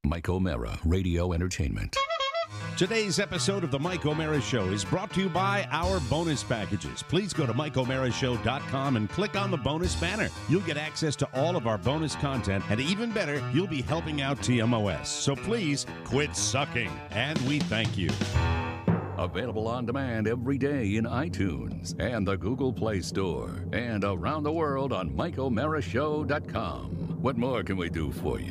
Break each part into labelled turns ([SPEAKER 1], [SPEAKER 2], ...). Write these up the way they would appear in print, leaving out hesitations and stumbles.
[SPEAKER 1] Mike O'Mara, Radio Entertainment.
[SPEAKER 2] Today's episode of The Mike O'Mara Show is brought to you by our bonus packages. Please go to MikeO'MaraShow.com and click on the bonus banner. You'll get access to all of our bonus content, and even better, you'll be helping out TMOS. So please quit sucking, and we thank you.
[SPEAKER 1] Available on demand every day in iTunes and the Google Play Store, and around the world on MikeO'MaraShow.com. What more can we do for you?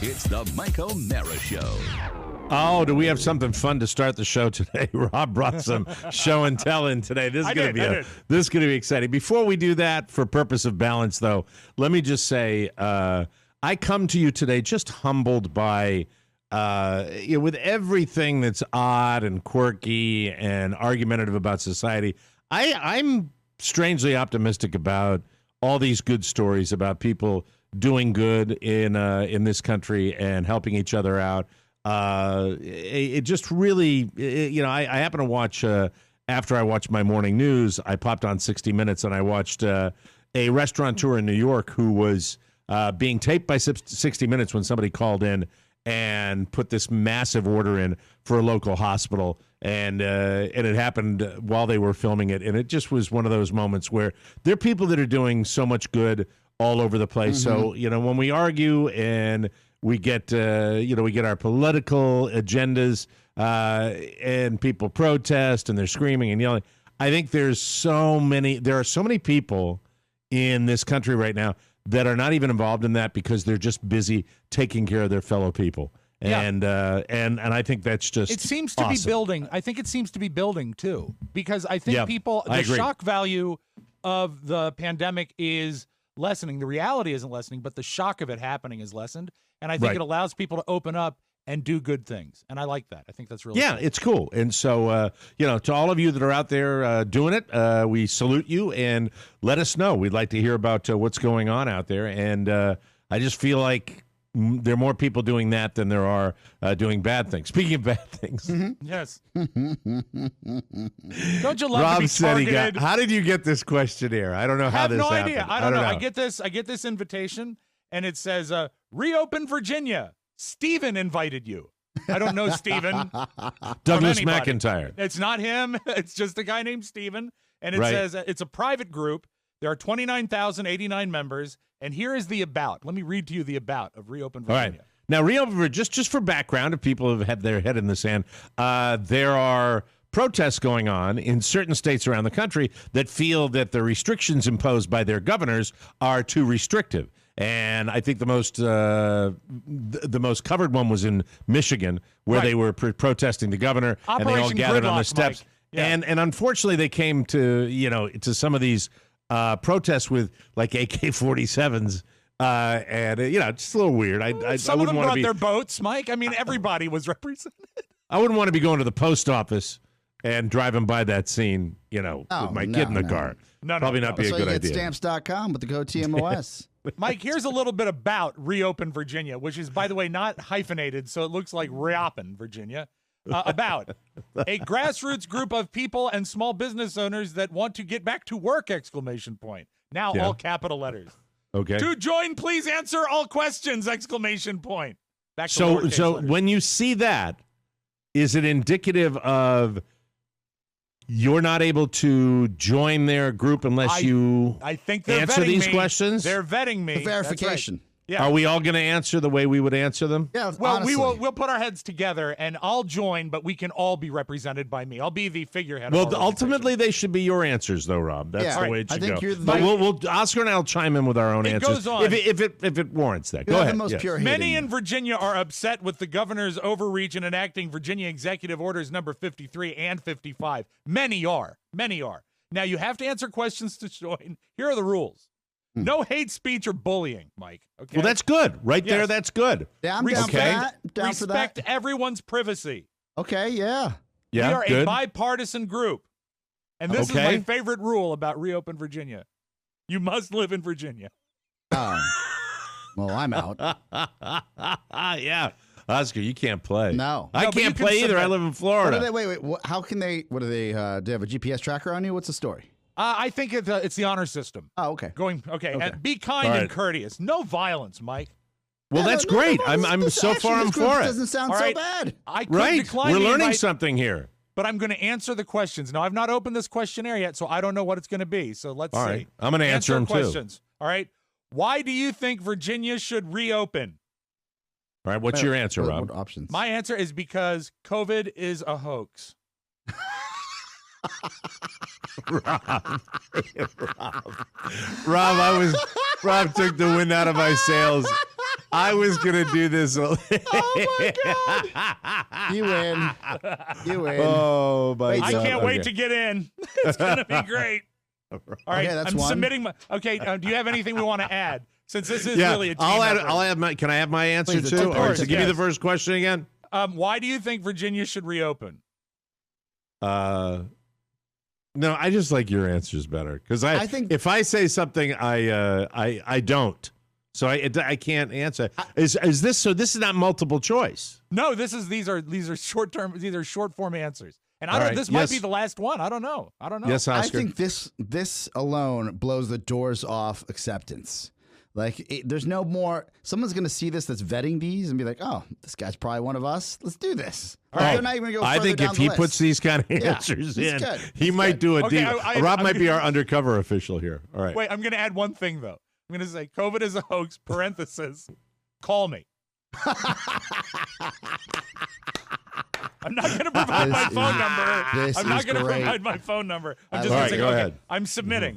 [SPEAKER 1] It's the Mike O'Mara Show.
[SPEAKER 3] Oh, do we have something fun to start the show today? Rob brought some show and tell in today. This is going to be exciting. Before we do that, for purpose of balance, though, let me just say I come to you today just humbled by with everything that's odd and quirky and argumentative about society. I'm strangely optimistic about all these good stories about people doing good in this country and helping each other out. It just really, I happen to watch, after I watched my morning news, I popped on 60 Minutes and I watched a restaurateur in New York who was being taped by 60 Minutes when somebody called in and put this massive order in for a local hospital. And it happened while they were filming it. And it just was one of those moments where there are people that are doing so much good all over the place. Mm-hmm. So, when we argue and we get, we get our political agendas and people protest and they're screaming and yelling. I think there are so many people in this country right now that are not even involved in that because they're just busy taking care of their fellow people. Yeah. And I think that's just
[SPEAKER 4] it seems to
[SPEAKER 3] awesome.
[SPEAKER 4] be building. I think it seems to be building too, because I think
[SPEAKER 3] I agree.
[SPEAKER 4] shock value of the pandemic is lessening. The reality isn't lessening, but the shock of it happening is lessened. And I think it allows people to open up and do good things. And I like that. I think that's really cool.
[SPEAKER 3] It's cool. And so, to all of you that are out there doing it, we salute you and let us know. We'd like to hear about what's going on out there. And I just feel like there are more people doing that than there are doing bad things. Speaking of bad things.
[SPEAKER 4] Mm-hmm. Yes. Don't you love
[SPEAKER 3] Rob
[SPEAKER 4] to be
[SPEAKER 3] said
[SPEAKER 4] targeted?
[SPEAKER 3] how did you get this questionnaire? I don't know how this happened.
[SPEAKER 4] I have no idea. I don't know. I get this invitation, and it says, reopen Virginia. Steven invited you. I don't know Steven.
[SPEAKER 3] Douglas McIntyre.
[SPEAKER 4] It's not him. It's just a guy named Steven. And it says it's a private group. There are 29,089 members. And here is the about. Let me read to you the about of Reopen Virginia.
[SPEAKER 3] All right. Now, Reopen Virginia, just for background, if people have had their head in the sand, there are protests going on in certain states around the country that feel that the restrictions imposed by their governors are too restrictive. And I think the most covered one was in Michigan, where they were protesting the governor, and they all gathered on the steps. Yeah. And unfortunately, they came to to some of these protests with like AK-47s, and just a little weird.
[SPEAKER 4] Some of them brought their boats, Mike. I mean, everybody was represented.
[SPEAKER 3] I wouldn't want to be going to the post office and driving by that scene, with my kid in the car. Probably not be a good idea.
[SPEAKER 5] So you get stamps.com with the code TMOS.
[SPEAKER 4] Mike, here's a little bit about Reopen Virginia, which is, by the way, not hyphenated, so it looks like Reopen Virginia. About a grassroots group of people and small business owners that want to get back to work, ! Now all capital letters.
[SPEAKER 3] Okay.
[SPEAKER 4] To join, please answer all questions, ! Back to
[SPEAKER 3] so
[SPEAKER 4] letters.
[SPEAKER 3] When you see that, is it indicative of you're not able to join their group unless you
[SPEAKER 4] I think they're
[SPEAKER 3] answer
[SPEAKER 4] vetting
[SPEAKER 3] these
[SPEAKER 4] me.
[SPEAKER 3] questions?
[SPEAKER 4] They're vetting me.
[SPEAKER 5] The verification.
[SPEAKER 4] Yeah.
[SPEAKER 3] Are we all going to answer the way we would answer them?
[SPEAKER 5] Yeah.
[SPEAKER 4] Well,
[SPEAKER 5] honestly.
[SPEAKER 4] we'll put our heads together, and I'll join, but we can all be represented by me. I'll be the figurehead.
[SPEAKER 3] Well, ultimately, they should be your answers, though, Rob. That's the way it should go.
[SPEAKER 5] You're
[SPEAKER 3] but we'll Oscar and I'll chime in with our own answers.
[SPEAKER 4] Goes on.
[SPEAKER 3] If it warrants that. Go ahead.
[SPEAKER 5] The most pure
[SPEAKER 4] Many
[SPEAKER 5] hating.
[SPEAKER 4] in Virginia are upset with the governor's overreach in enacting Virginia Executive Orders number 53 and 55. Many are. Now, you have to answer questions to join. Here are the rules. No hate speech or bullying, Mike. Okay.
[SPEAKER 3] Well, that's good. Right there, that's good.
[SPEAKER 5] Yeah, I'm down for that. Down for that.
[SPEAKER 4] Respect everyone's privacy.
[SPEAKER 5] Okay, yeah.
[SPEAKER 3] Yeah,
[SPEAKER 4] we are
[SPEAKER 3] good.
[SPEAKER 4] a bipartisan group. And this is my favorite rule about Reopen Virginia. You must live in Virginia.
[SPEAKER 5] Well, I'm out.
[SPEAKER 3] Yeah. Oscar, you can't play.
[SPEAKER 5] No.
[SPEAKER 3] I can't play either. I live in Florida.
[SPEAKER 5] Wait. How can they, do they have a GPS tracker on you? What's the story?
[SPEAKER 4] I think it's the honor system.
[SPEAKER 5] Oh, okay.
[SPEAKER 4] And be kind and courteous. No violence, Mike.
[SPEAKER 3] Well, that's great. I'm so far I'm for it.
[SPEAKER 5] Doesn't sound so bad.
[SPEAKER 4] I could
[SPEAKER 3] Right.
[SPEAKER 4] decline
[SPEAKER 3] We're
[SPEAKER 4] the
[SPEAKER 3] learning
[SPEAKER 4] invite,
[SPEAKER 3] something here.
[SPEAKER 4] but I'm going to answer the questions. Now, I've not opened this questionnaire yet, so I don't know what it's going to be. So let's see.
[SPEAKER 3] All right. I'm going to answer them
[SPEAKER 4] questions. All right. Why do you think Virginia should reopen?
[SPEAKER 3] All right. What's your answer, Rob?
[SPEAKER 5] What options?
[SPEAKER 4] My answer is because COVID is a hoax.
[SPEAKER 3] Rob took the wind out of my sails. I was gonna do this.
[SPEAKER 5] Oh my God! You win. You win.
[SPEAKER 3] Oh my
[SPEAKER 4] I
[SPEAKER 3] God.
[SPEAKER 4] can't wait to get in. It's gonna be great. All right,
[SPEAKER 5] Okay, that's
[SPEAKER 4] I'm
[SPEAKER 5] one.
[SPEAKER 4] submitting my. Okay, do you have anything we want to add? Since this is really a team effort.
[SPEAKER 3] I'll add my. Can I have my answer
[SPEAKER 5] Please,
[SPEAKER 3] too?
[SPEAKER 5] of
[SPEAKER 3] All right.
[SPEAKER 5] course,
[SPEAKER 3] So give me
[SPEAKER 4] yes.
[SPEAKER 3] the first question again.
[SPEAKER 4] Why do you think Virginia should reopen?
[SPEAKER 3] No, I just like your answers better because I
[SPEAKER 5] think-
[SPEAKER 3] if I say something, I don't. So I can't answer. Is this so? This is not multiple choice.
[SPEAKER 4] No, these are short term. These are short form answers, and I
[SPEAKER 3] All
[SPEAKER 4] don't.
[SPEAKER 3] right,
[SPEAKER 4] This might
[SPEAKER 3] yes.
[SPEAKER 4] be the last one. I don't know.
[SPEAKER 3] Yes,
[SPEAKER 5] I
[SPEAKER 3] Oscar.
[SPEAKER 5] think this alone blows the doors off acceptance. Like, there's no more. Someone's going to see this that's vetting these and be like, "Oh, this guy's probably one of us. Let's do this."
[SPEAKER 3] All right.
[SPEAKER 5] They're not even going to go
[SPEAKER 3] I
[SPEAKER 5] further
[SPEAKER 3] think
[SPEAKER 5] down
[SPEAKER 3] if
[SPEAKER 5] the
[SPEAKER 3] he
[SPEAKER 5] list.
[SPEAKER 3] puts these kind of
[SPEAKER 5] Yeah,
[SPEAKER 3] answers
[SPEAKER 5] he's
[SPEAKER 3] in,
[SPEAKER 5] good.
[SPEAKER 3] he
[SPEAKER 5] He's
[SPEAKER 3] might
[SPEAKER 5] good.
[SPEAKER 3] do a
[SPEAKER 4] Okay,
[SPEAKER 3] deal. Rob
[SPEAKER 4] I'm
[SPEAKER 3] might be
[SPEAKER 4] gonna-
[SPEAKER 3] our undercover official here. All right.
[SPEAKER 4] Wait, I'm going to add one thing though. I'm going to say COVID is a hoax. Parenthesis. Call me. I'm not going to provide my phone number.
[SPEAKER 5] this
[SPEAKER 4] I'm not
[SPEAKER 5] is
[SPEAKER 4] going to
[SPEAKER 5] great.
[SPEAKER 4] provide my phone number. I'm
[SPEAKER 5] I
[SPEAKER 4] just
[SPEAKER 5] love
[SPEAKER 4] going
[SPEAKER 3] it.
[SPEAKER 4] to say,
[SPEAKER 3] Go
[SPEAKER 4] okay,
[SPEAKER 3] ahead.
[SPEAKER 4] I'm submitting.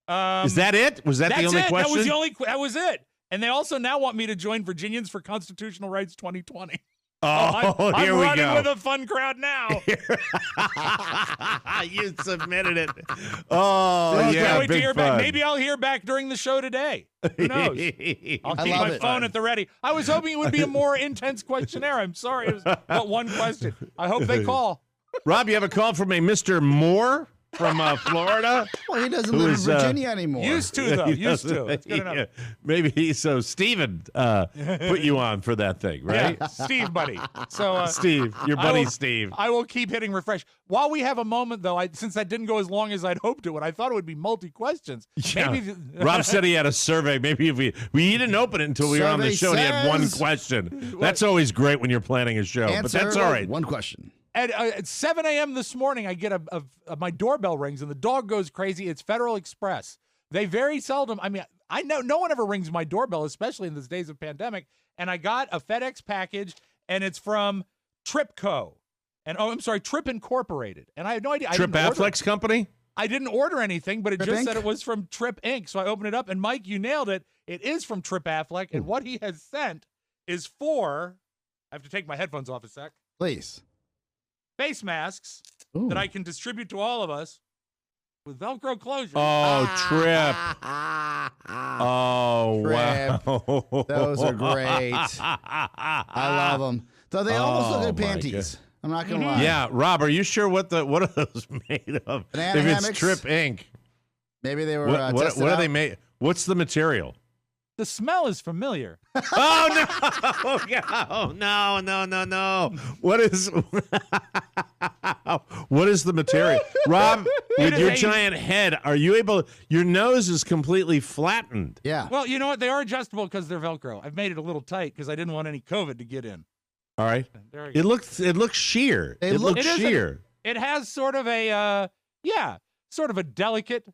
[SPEAKER 3] Is that it? Was that
[SPEAKER 4] That's
[SPEAKER 3] the only
[SPEAKER 4] it.
[SPEAKER 3] question?
[SPEAKER 4] That was the only. That was it. And they also now want me to join Virginians for Constitutional Rights 2020. I'm
[SPEAKER 3] here we
[SPEAKER 4] running
[SPEAKER 3] go.
[SPEAKER 4] with a fun crowd now.
[SPEAKER 3] You submitted it. Oh,
[SPEAKER 4] Can't
[SPEAKER 3] yeah,
[SPEAKER 4] wait to
[SPEAKER 3] big
[SPEAKER 4] hear
[SPEAKER 3] fun.
[SPEAKER 4] back. Maybe I'll hear back during the show today. Who knows? I'll
[SPEAKER 5] I
[SPEAKER 4] keep
[SPEAKER 5] love
[SPEAKER 4] my
[SPEAKER 5] it.
[SPEAKER 4] phone at the ready. I was hoping it would be a more intense questionnaire. I'm sorry. It was but one question. I hope they call.
[SPEAKER 3] Rob, you have a call from a Mr. Moore from Florida?
[SPEAKER 5] Well, he doesn't
[SPEAKER 3] Who
[SPEAKER 5] live
[SPEAKER 3] is,
[SPEAKER 5] in Virginia anymore.
[SPEAKER 4] Used to, though. Used to. It's good enough.
[SPEAKER 3] Maybe so. Steven put you on for that thing, right?
[SPEAKER 4] Yeah, Steve, buddy. So,
[SPEAKER 3] Steve, your
[SPEAKER 4] I
[SPEAKER 3] buddy
[SPEAKER 4] will-
[SPEAKER 3] Steve.
[SPEAKER 4] I will keep hitting refresh. While we have a moment, though, since that didn't go as long as I'd hoped it would, I thought it would be multi-questions.
[SPEAKER 3] Yeah.
[SPEAKER 4] Maybe
[SPEAKER 3] Rob said he had a survey. Maybe if he didn't open it until we were on the
[SPEAKER 5] Survey
[SPEAKER 3] show and he had one
[SPEAKER 5] says-
[SPEAKER 3] question. That's always great when you're planning a show,
[SPEAKER 5] Answer
[SPEAKER 3] but that's all right.
[SPEAKER 5] One question.
[SPEAKER 4] At 7 a.m. this morning, I get my doorbell rings and the dog goes crazy. It's Federal Express. They very seldom. I mean, I know no one ever rings my doorbell, especially in these days of pandemic. And I got a FedEx package, and it's from Tripco, and Trip Incorporated. And I had no idea.
[SPEAKER 3] Trip Affleck's company?
[SPEAKER 4] I didn't order anything, but it
[SPEAKER 5] Trip
[SPEAKER 4] just
[SPEAKER 5] Inc?
[SPEAKER 4] said it was from Trip Inc. So I opened it up, and Mike, you nailed it. It is from Trip Affleck, and what he has sent is for. I have to take my headphones off a sec.
[SPEAKER 5] Please.
[SPEAKER 4] Face masks
[SPEAKER 5] Ooh.
[SPEAKER 4] that I can distribute to all of us with Velcro closure.
[SPEAKER 3] Oh, Trip. Oh,
[SPEAKER 5] Trip.
[SPEAKER 3] wow.
[SPEAKER 5] Those are great. I love them. Though they almost look like
[SPEAKER 3] my
[SPEAKER 5] panties. I'm not gonna lie.
[SPEAKER 3] Yeah, Rob, are you sure what are those made of?
[SPEAKER 5] Banana
[SPEAKER 3] If it's
[SPEAKER 5] hammocks?
[SPEAKER 3] Trip Inc.
[SPEAKER 5] Maybe they were.
[SPEAKER 3] What
[SPEAKER 5] tested
[SPEAKER 3] are
[SPEAKER 5] out.
[SPEAKER 3] they made? What's the material?
[SPEAKER 4] The smell is familiar.
[SPEAKER 3] Oh no! What is what is the material, Rob? With your giant head, are you able? Your nose is completely flattened.
[SPEAKER 5] Yeah.
[SPEAKER 4] Well, you know what? They are adjustable because they're Velcro. I've made it a little tight because I didn't want any COVID to get in.
[SPEAKER 3] All right.
[SPEAKER 4] There we go.
[SPEAKER 3] It looks sheer.
[SPEAKER 5] They
[SPEAKER 3] It
[SPEAKER 5] look-
[SPEAKER 3] looks
[SPEAKER 4] It is a-
[SPEAKER 3] sheer.
[SPEAKER 4] It has sort of a sort of a delicate,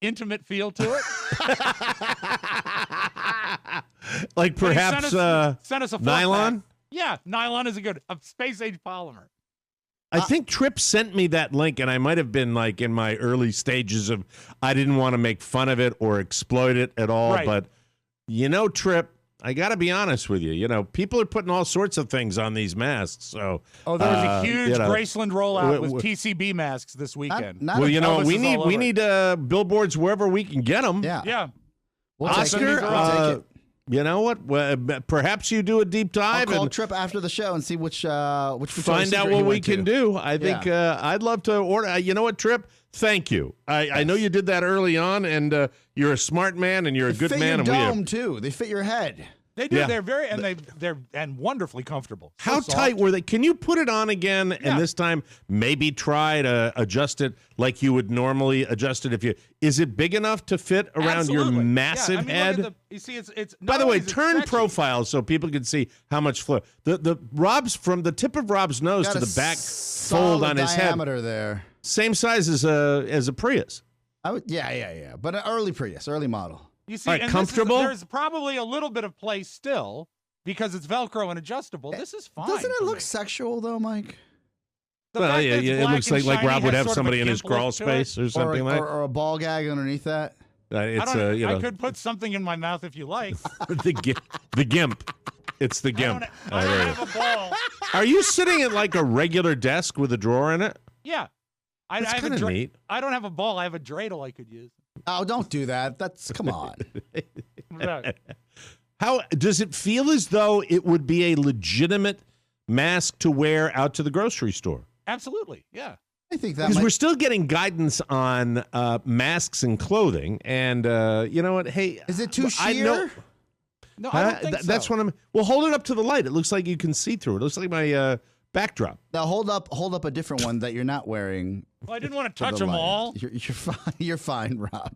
[SPEAKER 4] intimate feel to it.
[SPEAKER 3] Like
[SPEAKER 4] But he
[SPEAKER 3] perhaps
[SPEAKER 4] sent us a
[SPEAKER 3] nylon?
[SPEAKER 4] four-pack. Yeah, nylon is a space age polymer.
[SPEAKER 3] I think Tripp sent me that link, and I might have been like in my early stages of I didn't want to make fun of it or exploit it at all.
[SPEAKER 4] Right.
[SPEAKER 3] But Tripp, I got to be honest with you. People are putting all sorts of things on these masks. So
[SPEAKER 4] Oh, there was a huge
[SPEAKER 3] you know,
[SPEAKER 4] Graceland rollout with
[SPEAKER 3] w-
[SPEAKER 4] TCB masks this weekend.
[SPEAKER 5] Not
[SPEAKER 3] well,
[SPEAKER 5] a-
[SPEAKER 4] Elvis
[SPEAKER 3] we
[SPEAKER 4] is
[SPEAKER 3] need
[SPEAKER 4] all
[SPEAKER 3] we
[SPEAKER 4] over
[SPEAKER 3] need billboards wherever we can get them.
[SPEAKER 5] Yeah.
[SPEAKER 4] Yeah.
[SPEAKER 5] We'll take
[SPEAKER 3] Oscar,
[SPEAKER 5] it. We'll take it.
[SPEAKER 3] you know what? Well, perhaps you do a deep
[SPEAKER 5] I'll
[SPEAKER 3] dive
[SPEAKER 5] call
[SPEAKER 3] and
[SPEAKER 5] Trip after the show and see which
[SPEAKER 3] find
[SPEAKER 5] Victoria's
[SPEAKER 3] out
[SPEAKER 5] Secret
[SPEAKER 3] what
[SPEAKER 5] he
[SPEAKER 3] we
[SPEAKER 5] went
[SPEAKER 3] can
[SPEAKER 5] to.
[SPEAKER 3] do. I think I'd love to order. You know what, Tripp? Thank you. I know you did that early on, and you're a smart man and you're a
[SPEAKER 5] They
[SPEAKER 3] good
[SPEAKER 5] fit
[SPEAKER 3] man.
[SPEAKER 5] your
[SPEAKER 3] And
[SPEAKER 5] dome too. They fit your head.
[SPEAKER 4] They do.
[SPEAKER 3] Yeah.
[SPEAKER 4] They're wonderfully comfortable. So
[SPEAKER 3] How
[SPEAKER 4] soft.
[SPEAKER 3] tight were they? Can you put it on again and this time maybe try to adjust it like you would normally adjust it if you? Is it big enough to fit around
[SPEAKER 4] Absolutely.
[SPEAKER 3] your massive
[SPEAKER 4] head?
[SPEAKER 3] head?
[SPEAKER 4] You see, it's.
[SPEAKER 3] By the way, turn profile so people can see how much flow. The Rob's from the tip of Rob's nose to the back fold on his head.
[SPEAKER 5] Diameter there.
[SPEAKER 3] Same size as a Prius.
[SPEAKER 5] Yeah. But an early Prius, early model.
[SPEAKER 4] You see,
[SPEAKER 3] All right,
[SPEAKER 4] and
[SPEAKER 3] comfortable?
[SPEAKER 4] There's probably a little bit of play still because it's Velcro and adjustable. This is fine.
[SPEAKER 5] Doesn't it
[SPEAKER 4] for
[SPEAKER 5] look
[SPEAKER 4] me.
[SPEAKER 5] sexual though, Mike?
[SPEAKER 4] The
[SPEAKER 3] Well,
[SPEAKER 4] fact
[SPEAKER 3] yeah,
[SPEAKER 4] that it's
[SPEAKER 3] it
[SPEAKER 4] black
[SPEAKER 3] looks
[SPEAKER 4] and
[SPEAKER 3] like
[SPEAKER 4] shiny
[SPEAKER 3] Rob would
[SPEAKER 4] has
[SPEAKER 3] have
[SPEAKER 4] sort of
[SPEAKER 3] somebody
[SPEAKER 4] a
[SPEAKER 3] in his
[SPEAKER 4] gimp look
[SPEAKER 3] crawl
[SPEAKER 4] to it.
[SPEAKER 3] space or something like
[SPEAKER 5] or a ball gag underneath that.
[SPEAKER 3] It's
[SPEAKER 4] I could put something in my mouth if you like.
[SPEAKER 3] the gimp. It's the gimp.
[SPEAKER 4] I don't have a ball.
[SPEAKER 3] Are you sitting at like a regular desk with a drawer in it?
[SPEAKER 4] Yeah.
[SPEAKER 3] That's
[SPEAKER 4] I have
[SPEAKER 3] kind of neat.
[SPEAKER 4] I don't have a ball. I have a dreidel I could use.
[SPEAKER 5] Oh, don't do that. Come on.
[SPEAKER 3] How does it feel as though it would be a legitimate mask to wear out to the grocery store?
[SPEAKER 4] Absolutely. Yeah.
[SPEAKER 5] I think that
[SPEAKER 3] Because we're still getting guidance on masks and clothing, and you know what? Hey,
[SPEAKER 5] is it too sheer?
[SPEAKER 3] I know,
[SPEAKER 4] No, I don't think so.
[SPEAKER 3] That's what I'm. Well, hold it up to the light. It looks like you can see through it. It looks like my backdrop.
[SPEAKER 5] Now hold up a different one that you're not wearing.
[SPEAKER 4] Well, I didn't want to
[SPEAKER 5] for
[SPEAKER 4] touch
[SPEAKER 5] the
[SPEAKER 4] them
[SPEAKER 5] light.
[SPEAKER 4] all.
[SPEAKER 5] You're fine. You're fine, Rob.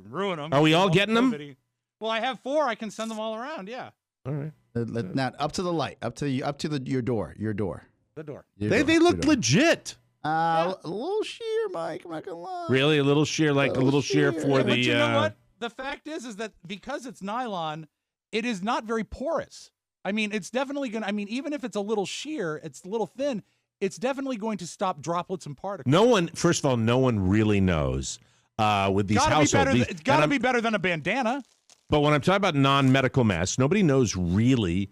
[SPEAKER 4] Ruin them.
[SPEAKER 3] Are we all getting them?
[SPEAKER 4] Well, I have 4. I can send them all around. Yeah.
[SPEAKER 3] All right.
[SPEAKER 5] Now up to the light. Up to your door.
[SPEAKER 4] The door.
[SPEAKER 3] They look legit.
[SPEAKER 5] A little sheer, Mike. I'm not gonna lie.
[SPEAKER 3] Really, a little sheer, like a little sheer for the.
[SPEAKER 4] But you know what? The fact is that because it's nylon, it is not very porous. I mean, it's definitely going to, I mean, even if it's a little sheer, it's a little thin, it's definitely going to stop droplets and particles.
[SPEAKER 3] First of all, no one really knows with these households.
[SPEAKER 4] It's got to be better than a bandana.
[SPEAKER 3] But when I'm talking about non-medical masks, nobody knows really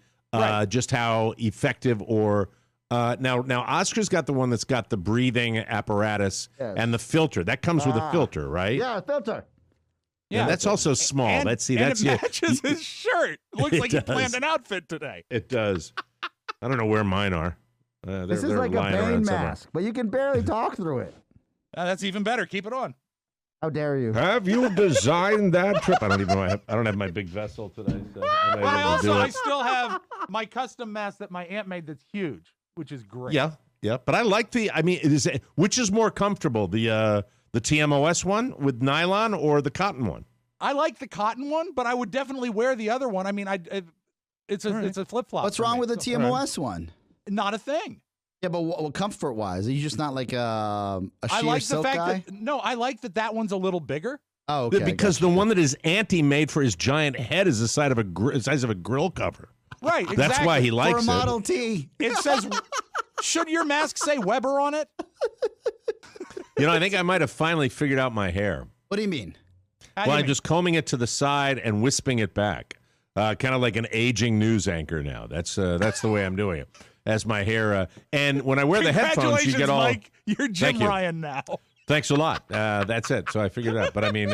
[SPEAKER 3] just how effective or. Now Oscar's got the one that's got the breathing apparatus and the filter. That comes with a filter, right?
[SPEAKER 5] Yeah, filter.
[SPEAKER 3] Yeah, and that's also small.
[SPEAKER 4] And
[SPEAKER 3] it
[SPEAKER 4] matches his shirt. Looks like he planned an outfit today.
[SPEAKER 3] It does. I don't know where mine are.
[SPEAKER 5] This is like a Bane mask, but you can barely talk through it.
[SPEAKER 4] That's even better. Keep it on.
[SPEAKER 5] How dare you?
[SPEAKER 3] Have you designed that trip? I don't even know. I don't have my big vessel today. So
[SPEAKER 4] I still have my custom mask that my aunt made that's huge, which is great.
[SPEAKER 3] Yeah. But I like which is more comfortable, the TMOS one with nylon or the cotton one?
[SPEAKER 4] I like the cotton one, but I would definitely wear the other one. I mean, it's a flip flop.
[SPEAKER 5] What's wrong with the TMOS one?
[SPEAKER 4] Not a thing.
[SPEAKER 5] Yeah, but what comfort wise, are you just not like a sheer silk guy?
[SPEAKER 4] I like that one's a little bigger.
[SPEAKER 5] Oh, okay.
[SPEAKER 3] Because the one that his auntie made for his giant head is the size of a grill cover.
[SPEAKER 4] Right. Exactly.
[SPEAKER 3] That's why he likes
[SPEAKER 5] for a Model T.
[SPEAKER 4] It says, should your mask say Weber on it?
[SPEAKER 3] I think I might have finally figured out my hair.
[SPEAKER 5] What do you mean?
[SPEAKER 3] I'm just combing it to the side and wisping it back, kind of like an aging news anchor now. That's the way I'm doing it. As my hair, and when I wear the headphones, you get all.
[SPEAKER 4] Mike, you're Jim Ryan now.
[SPEAKER 3] Thanks a lot. That's it. So I figured it out. But I mean,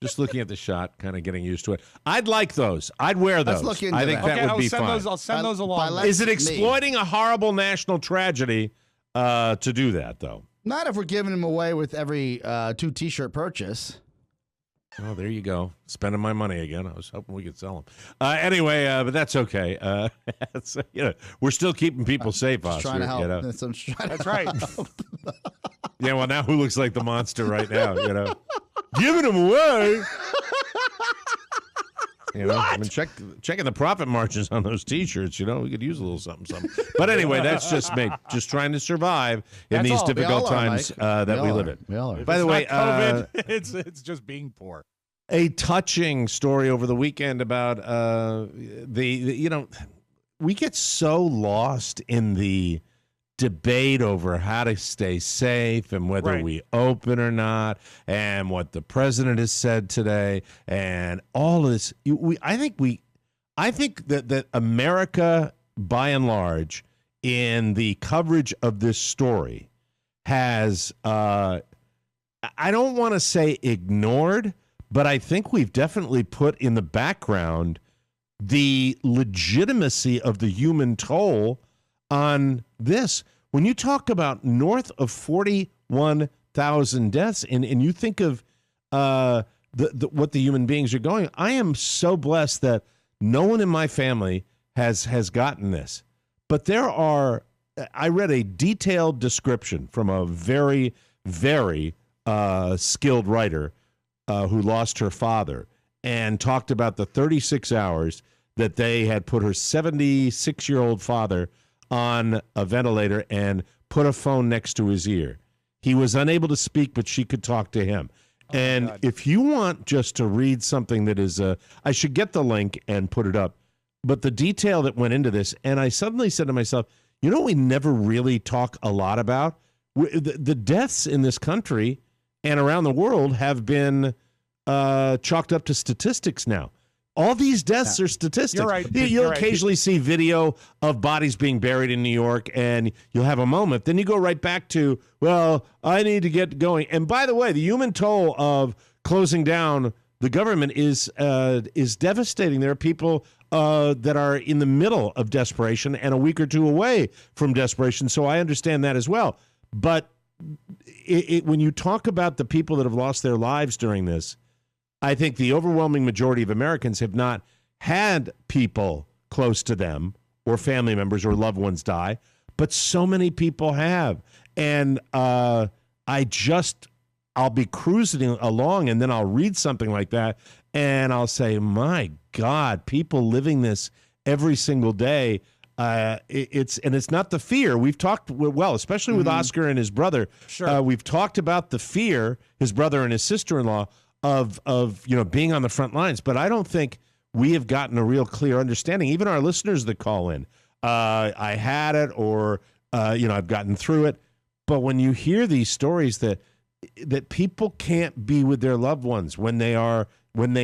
[SPEAKER 3] just looking at the shot, kind of getting used to it. I'd like those. I'd wear those.
[SPEAKER 5] Let's look into
[SPEAKER 3] I think that would be fun.
[SPEAKER 4] I'll send those along.
[SPEAKER 3] Is it exploiting a horrible national tragedy to do that, though?
[SPEAKER 5] Not if we're giving them away with every 2 T-shirt purchase.
[SPEAKER 3] Oh, there you go. Spending my money again. I was hoping we could sell them. Anyway, but that's okay. We're still keeping people safe, Oscar.
[SPEAKER 5] Trying to help.
[SPEAKER 4] That's right.
[SPEAKER 3] Yeah, well, now who looks like the monster right now? Giving them away. I've been checking the profit margins on those T-shirts. We could use a little something. But anyway, that's just me, just trying to survive in these difficult times that we live in.
[SPEAKER 5] We all are.
[SPEAKER 3] By the way,
[SPEAKER 4] COVID, it's just being poor.
[SPEAKER 3] A touching story over the weekend about we get so lost in the debate over how to stay safe and whether we open or not, and what the president has said today, and all of this. I think that America, by and large, in the coverage of this story, has I don't want to say ignored, but I think we've definitely put in the background the legitimacy of the human toll on this. When you talk about north of 41,000 deaths, and you think of what the human beings are going, I am so blessed that No one in my family has gotten this. But I read a detailed description from a very, very skilled writer who lost her father and talked about the 36 hours that they had put her 76-year-old father on a ventilator and put a phone next to his ear. He was unable to speak, but she could talk to him. And if you want just to read something that is, I should get the link and put it up, but the detail that went into this, and I suddenly said to myself, you know, we never really talk a lot about the deaths in this country and around the world have been chalked up to statistics now. All these deaths are statistics.
[SPEAKER 4] You're right.
[SPEAKER 3] You'll occasionally see video of bodies being buried in New York, and you'll have a moment. Then you go right back to, well, I need to get going. And by the way, the human toll of closing down the government is devastating. There are people that are in the middle of desperation and a week or two away from desperation. So I understand that as well. But when you talk about the people that have lost their lives during this, I think the overwhelming majority of Americans have not had people close to them or family members or loved ones die, but so many people have. And I'll be cruising along and then I'll read something like that and I'll say, my God, people living this every single day. It's not the fear. We've talked, well, especially with Oscar and his brother.
[SPEAKER 4] Sure.
[SPEAKER 3] We've talked about the fear, his brother and his sister-in-law, of being on the front lines, but I don't think we have gotten a real clear understanding. Even our listeners that call in, I had it, or I've gotten through it. But when you hear these stories that people can't be with their loved ones when they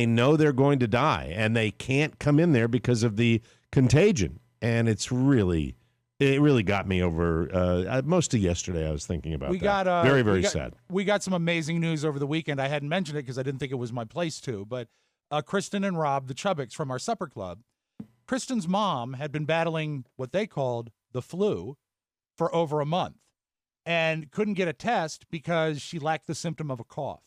[SPEAKER 3] know they're going to die, and they can't come in there because of the contagion, and it really got me over most of yesterday. I was thinking about that. Very, very sad.
[SPEAKER 4] We got some amazing news over the weekend. I hadn't mentioned it because I didn't think it was my place to, but Kristen and Rob, the Chubbicks from our supper club, Kristen's mom had been battling what they called the flu for over a month and couldn't get a test because she lacked the symptom of a cough,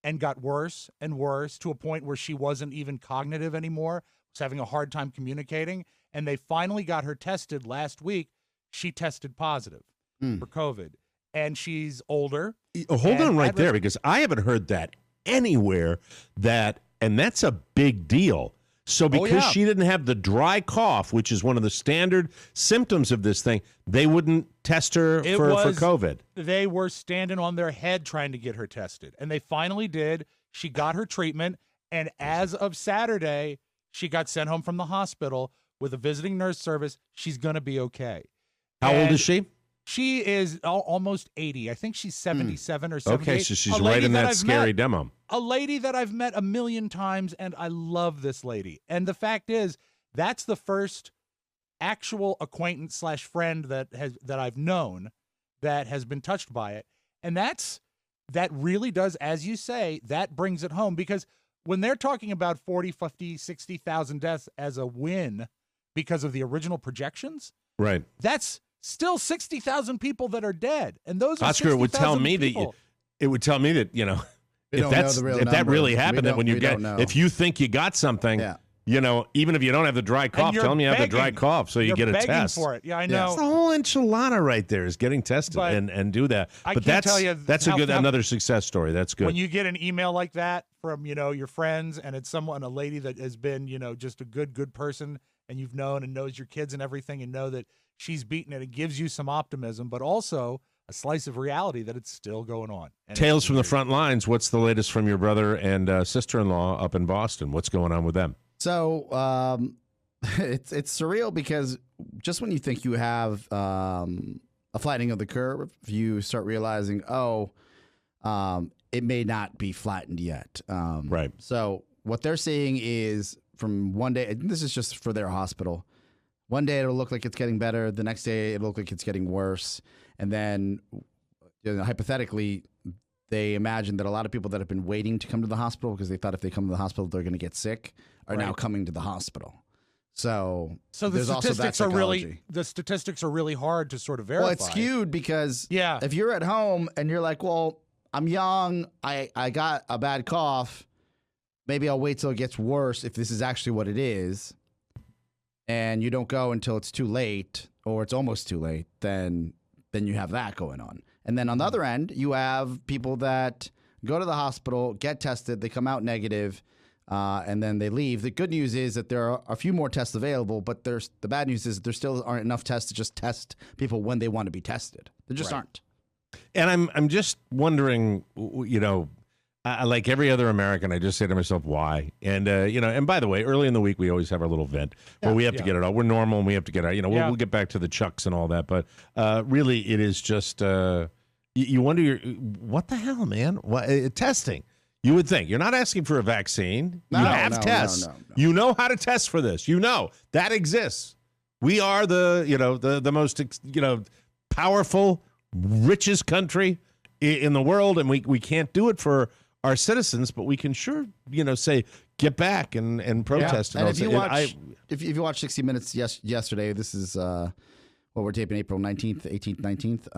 [SPEAKER 4] and got worse and worse to a point where she wasn't even cognitive anymore, was having a hard time communicating. And they finally got her tested last week. She tested positive for COVID. And she's older.
[SPEAKER 3] Hold on right there, because I haven't heard that anywhere, and that's a big deal. So because she didn't have the dry cough, which is one of the standard symptoms of this thing, they wouldn't test her for COVID.
[SPEAKER 4] They were standing on their head trying to get her tested. And they finally did. She got her treatment. And as of Saturday, she got sent home from the hospital with a visiting nurse service. She's going to be okay.
[SPEAKER 3] How old is she?
[SPEAKER 4] She is almost 80. I think she's 77 or 78.
[SPEAKER 3] Okay, so she's right in that scary demo.
[SPEAKER 4] A lady that I've met a million times, and I love this lady. And the fact is, that's the first actual acquaintance / friend that I've known that has been touched by it. And that really does, as you say, that brings it home, because when they're talking about 40, 50, 60,000 deaths as a win because of the original projections,
[SPEAKER 3] right?
[SPEAKER 4] That's still 60,000 people that are dead, and those are
[SPEAKER 3] Oscar. It would tell me that if that really happened, that when you if you think you got something, even if you don't have the dry cough, tell me you have the dry cough so you get a test
[SPEAKER 4] for it. Yeah, I know.
[SPEAKER 3] It's the whole enchilada right there is getting tested and do that. But that's another success story. That's good.
[SPEAKER 4] When you get an email like that from your friends, and it's a lady that has been just a good person, and you've known and knows your kids and everything, and know that she's beaten it, it gives you some optimism, but also a slice of reality that it's still going on. And
[SPEAKER 3] Tales from the front lines. What's the latest from your brother and sister-in-law up in Boston? What's going on with them?
[SPEAKER 5] So it's surreal, because just when you think you have a flattening of the curve, you start realizing, it may not be flattened yet.
[SPEAKER 3] Right.
[SPEAKER 5] So what they're seeing is, from one day, and this is just for their hospital, one day it'll look like it's getting better, the next day it'll look like it's getting worse, and then hypothetically, they imagine that a lot of people that have been waiting to come to the hospital because they thought if they come to the hospital they're going to get sick are now coming to the hospital. So
[SPEAKER 4] the statistics are really hard to sort of verify.
[SPEAKER 5] Well, it's skewed because if you're at home and you're like, well, I'm young, I got a bad cough, maybe I'll wait till it gets worse if this is actually what it is, and you don't go until it's too late or it's almost too late, then you have that going on. And then on the other end, you have people that go to the hospital, get tested, they come out negative, and then they leave. The good news is that there are a few more tests available, but the bad news is that there still aren't enough tests to just test people when they want to be tested. There just aren't.
[SPEAKER 3] And I'm just wondering, like every other American, I just say to myself, why? And, and by the way, early in the week, we always have our little vent where we have to get it out. We're normal and we have to get out. We'll get back to the chucks and all that. But really, it is just, you wonder, what the hell, man? Testing. You would think. You're not asking for a vaccine. You have tests. No. You know how to test for this. You know that exists. We are the most, powerful, richest country in the world, and we can't do it for our citizens, but we can sure, say, get back and protest.
[SPEAKER 5] And if you watch 60 Minutes yesterday, this is what we're taping April 19th, 18th, 19th.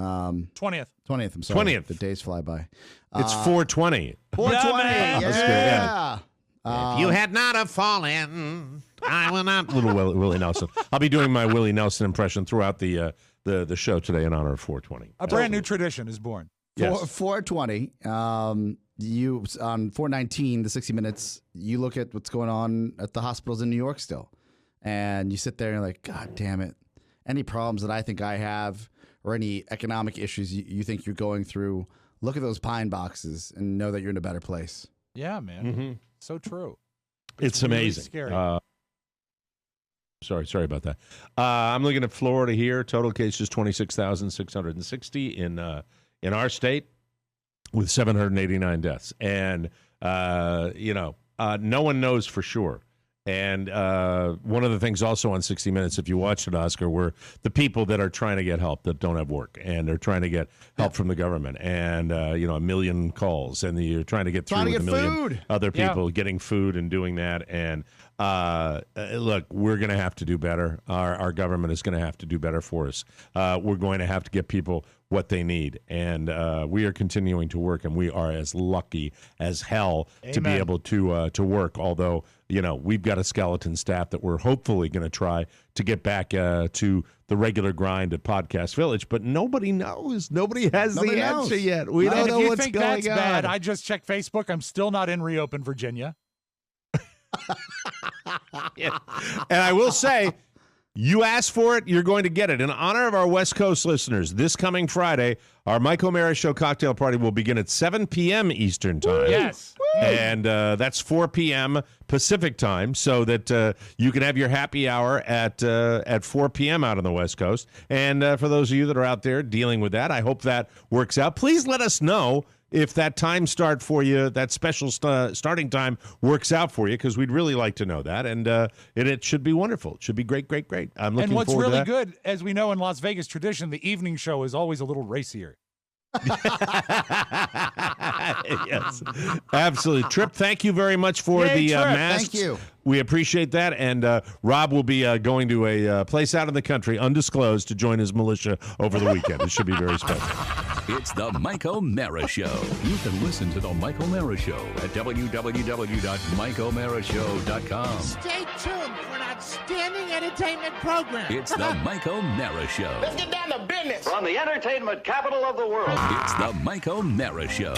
[SPEAKER 4] 20th.
[SPEAKER 5] 20th, I'm sorry.
[SPEAKER 3] 20th.
[SPEAKER 5] The days fly by.
[SPEAKER 3] It's 420.
[SPEAKER 5] 420.
[SPEAKER 3] Yeah.
[SPEAKER 5] That's
[SPEAKER 3] good, if you had not have fallen, I will not. Little Willie Nelson. I'll be doing my Willie Nelson impression throughout the show today in honor of 420.
[SPEAKER 4] A brand new tradition is born.
[SPEAKER 5] Yes. 420. You on 419, the 60 Minutes. You look at what's going on at the hospitals in New York still, and you sit there and you're like, God damn it! Any problems that I think I have, or any economic issues you think you're going through, look at those pine boxes and know that you're in a better place.
[SPEAKER 4] Yeah, man.
[SPEAKER 3] Mm-hmm.
[SPEAKER 4] So true.
[SPEAKER 3] It's
[SPEAKER 4] really
[SPEAKER 3] amazing.
[SPEAKER 4] Scary.
[SPEAKER 3] Sorry about that. I'm looking at Florida here. Total cases 26,660 in our state, with 789 deaths, and no one knows for sure. And one of the things also on 60 Minutes, if you watched it, Oscar, were the people that are trying to get help that don't have work, and they're trying to get help from the government, and a million calls, and you're trying to get through with a million
[SPEAKER 5] food.
[SPEAKER 3] Other people getting food and doing that. And look, we're going to have to do better. Our government is going to have to do better for us. We're going to have to get people what they need, and we are continuing to work, and we are as lucky as hell to be able to work. Although we've got a skeleton staff that we're hopefully going to try to get back to the regular grind at Podcast Village, but nobody knows. Nobody has the answer yet. We don't know what's going on.
[SPEAKER 4] If you think that's bad, I just checked Facebook. I'm still not in Reopen, Virginia.
[SPEAKER 3] Yeah. And I will say, you asked for it, you're going to get it. In honor of our West Coast listeners, this coming Friday, our Mike O'Mara Show cocktail party will begin at 7 p.m. Eastern Time.
[SPEAKER 4] Yes.
[SPEAKER 3] And that's 4 p.m. Pacific Time, so that you can have your happy hour at 4 p.m. out on the West Coast. And for those of you that are out there dealing with that, I hope that works out. Please let us know if that time start for you, that special starting time works out for you, because we'd really like to know that. And it should be wonderful. It should be great. I'm looking forward to that.
[SPEAKER 4] And what's really good, as we know in Las Vegas tradition, the evening show is always a little racier.
[SPEAKER 3] Yes, absolutely. Trip, thank you very much for the masks.
[SPEAKER 5] Thank you.
[SPEAKER 3] We appreciate that. And Rob will be going to a place out in the country, undisclosed, to join his militia over the weekend. It should be very special.
[SPEAKER 1] It's the Mike O'Mara Show. You can listen to the Mike O'Mara Show at www.mikeomarashow.com.
[SPEAKER 6] Stay tuned for an outstanding entertainment program.
[SPEAKER 1] It's the Mike O'Mara Show.
[SPEAKER 6] Let's get down to business.
[SPEAKER 7] From the entertainment capital of the world.
[SPEAKER 1] It's the Mike O'Mara Show.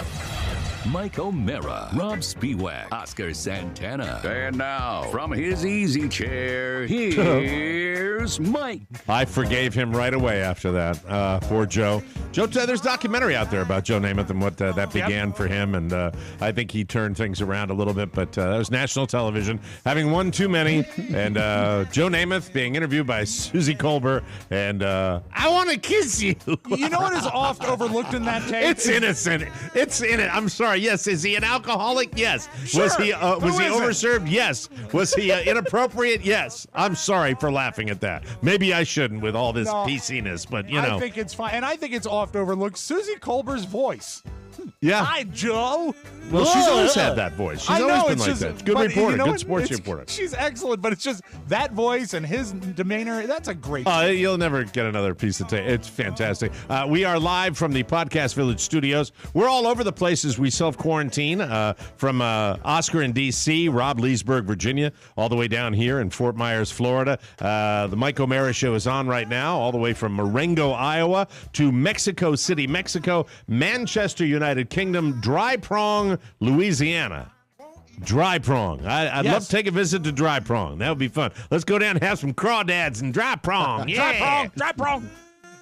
[SPEAKER 1] Mike O'Mara, Rob Spiewak, Oscar Santana. And now, from his easy chair, here's Mike.
[SPEAKER 3] I forgave him right away after that. Poor Joe. There's a documentary out there about Joe Namath and what that began for him, and I think he turned things around a little bit, but that was national television, having one too many, and Joe Namath being interviewed by Susie Colbert, and I want to kiss you.
[SPEAKER 4] You know what is oft overlooked in that tape?
[SPEAKER 3] It's innocent. It's in it. I'm sorry. Yes. Is he an alcoholic? Yes.
[SPEAKER 4] Sure.
[SPEAKER 3] Was he overserved? Yes. Was he inappropriate? Yes. I'm sorry for laughing at that. Maybe I shouldn't with all this PC-ness, but
[SPEAKER 4] I think it's fine. And I think it's oft overlooked. Susie Colbert's voice.
[SPEAKER 3] Yeah.
[SPEAKER 4] Hi, Joe.
[SPEAKER 3] Well, she's always had that voice. She's
[SPEAKER 4] I know,
[SPEAKER 3] always been
[SPEAKER 4] it's
[SPEAKER 3] like
[SPEAKER 4] just,
[SPEAKER 3] that. Good
[SPEAKER 4] but
[SPEAKER 3] reporter.
[SPEAKER 4] you know
[SPEAKER 3] Good
[SPEAKER 4] what?
[SPEAKER 3] sports reporter.
[SPEAKER 4] She's excellent, but it's just that voice and his demeanor. That's a great.
[SPEAKER 3] You'll never get another piece of tape. It's fantastic. We are live from the Podcast Village studios. We're all over the place as we self-quarantine from Oscar in D.C., Rob Leesburg, Virginia, all the way down here in Fort Myers, Florida. The Mike O'Mara Show is on right now, all the way from Marengo, Iowa, to Mexico City, Mexico, Manchester, United Kingdom, Dry Prong, Louisiana. Dry Prong. I'd love to take a visit to Dry Prong. That would be fun. Let's go down and have some crawdads and Dry Prong. Yeah.
[SPEAKER 4] Dry Prong.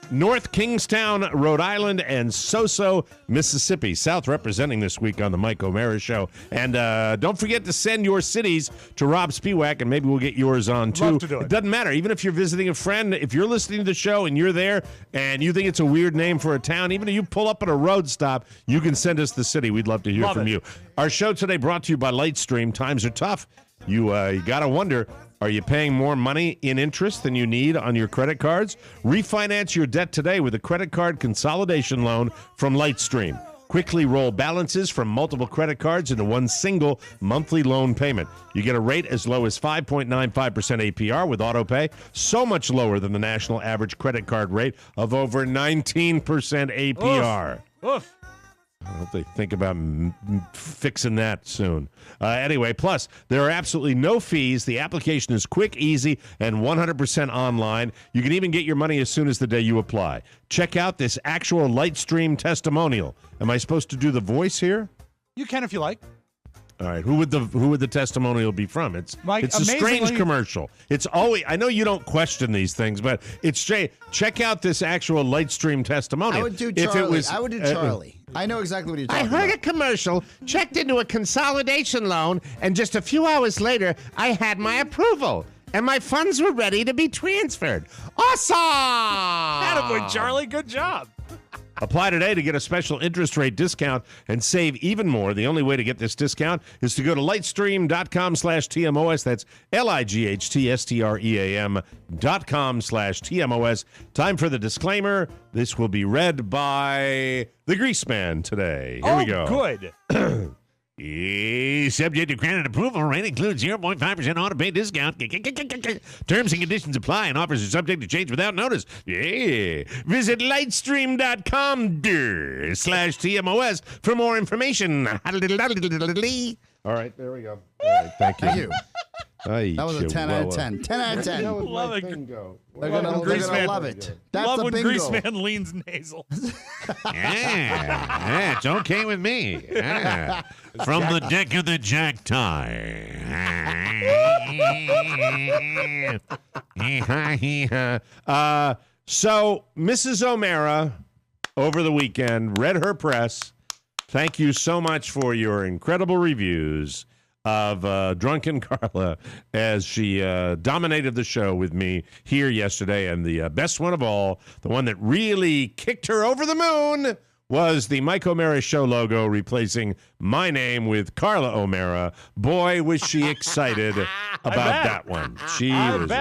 [SPEAKER 3] North Kingstown, Rhode Island, and Soso, Mississippi. South representing this week on the Mike O'Mara Show. And don't forget to send your cities to Rob Spiewak, and maybe we'll get yours on, too.
[SPEAKER 4] Love to do it.
[SPEAKER 3] It doesn't matter. Even if you're visiting a friend, if you're listening to the show and you're there and you think it's a weird name for a town, even if you pull up at a road stop, you can send us the city. We'd love to hear from you. Our show today brought to you by Lightstream. Times are tough. You got to wonder, are you paying more money in interest than you need on your credit cards? Refinance your debt today with a credit card consolidation loan from Lightstream. Quickly roll balances from multiple credit cards into one single monthly loan payment. You get a rate as low as 5.95% APR with autopay, so much lower than the national average credit card rate of over 19% APR.
[SPEAKER 4] Oof.
[SPEAKER 3] I hope they think about fixing that soon. Anyway, plus, there are absolutely no fees. The application is quick, easy, and 100% online. You can even get your money as soon as the day you apply. Check out this actual Lightstream testimonial. Am I supposed to do the voice here?
[SPEAKER 4] You can if you like.
[SPEAKER 3] All right, who would the testimonial be from? It's
[SPEAKER 4] Mike,
[SPEAKER 3] a strange commercial. It's always, I know you don't question these things, but it's straight. Check out this actual Lightstream testimonial.
[SPEAKER 5] I would do Charlie. I would do Charlie. I know exactly what you're talking about.
[SPEAKER 6] I heard a commercial, checked into a consolidation loan, and just a few hours later, I had my approval. And my funds were ready to be transferred. Awesome!
[SPEAKER 4] Attaboy, Charlie. Good job.
[SPEAKER 3] Apply today to get a special interest rate discount and save even more. The only way to get this discount is to go to lightstream.com/TMOS. That's lightstream.com/TMOS. Time for the disclaimer. This will be read by the Grease Man today. Here we go.
[SPEAKER 4] Good.
[SPEAKER 3] Subject to credit approval. Rate includes 0.5% auto-pay discount. Terms and conditions apply, and offers are subject to change without notice. Yeah. Visit lightstream.com/TMOS for more information. All right, there we go. All right, thank you.
[SPEAKER 5] Thank you. That was a 10 out of 10. 10 out of 10.
[SPEAKER 4] Love it.
[SPEAKER 3] Bingo.
[SPEAKER 5] They're going to love it. That's
[SPEAKER 4] Love
[SPEAKER 5] a
[SPEAKER 4] when
[SPEAKER 5] bingo.
[SPEAKER 4] Grease Man leans nasal.
[SPEAKER 3] Yeah, it's okay with me. Yeah. From the deck of the Jack Tie. So, Mrs. O'Mara, over the weekend, read her press. Thank you so much for your incredible reviews of Drunken Carla as she dominated the show with me here yesterday. And the best one of all, the one that really kicked her over the moon, was the Mike O'Mara Show logo replacing my name with Carla O'Mara. Boy, was she excited about that one. She was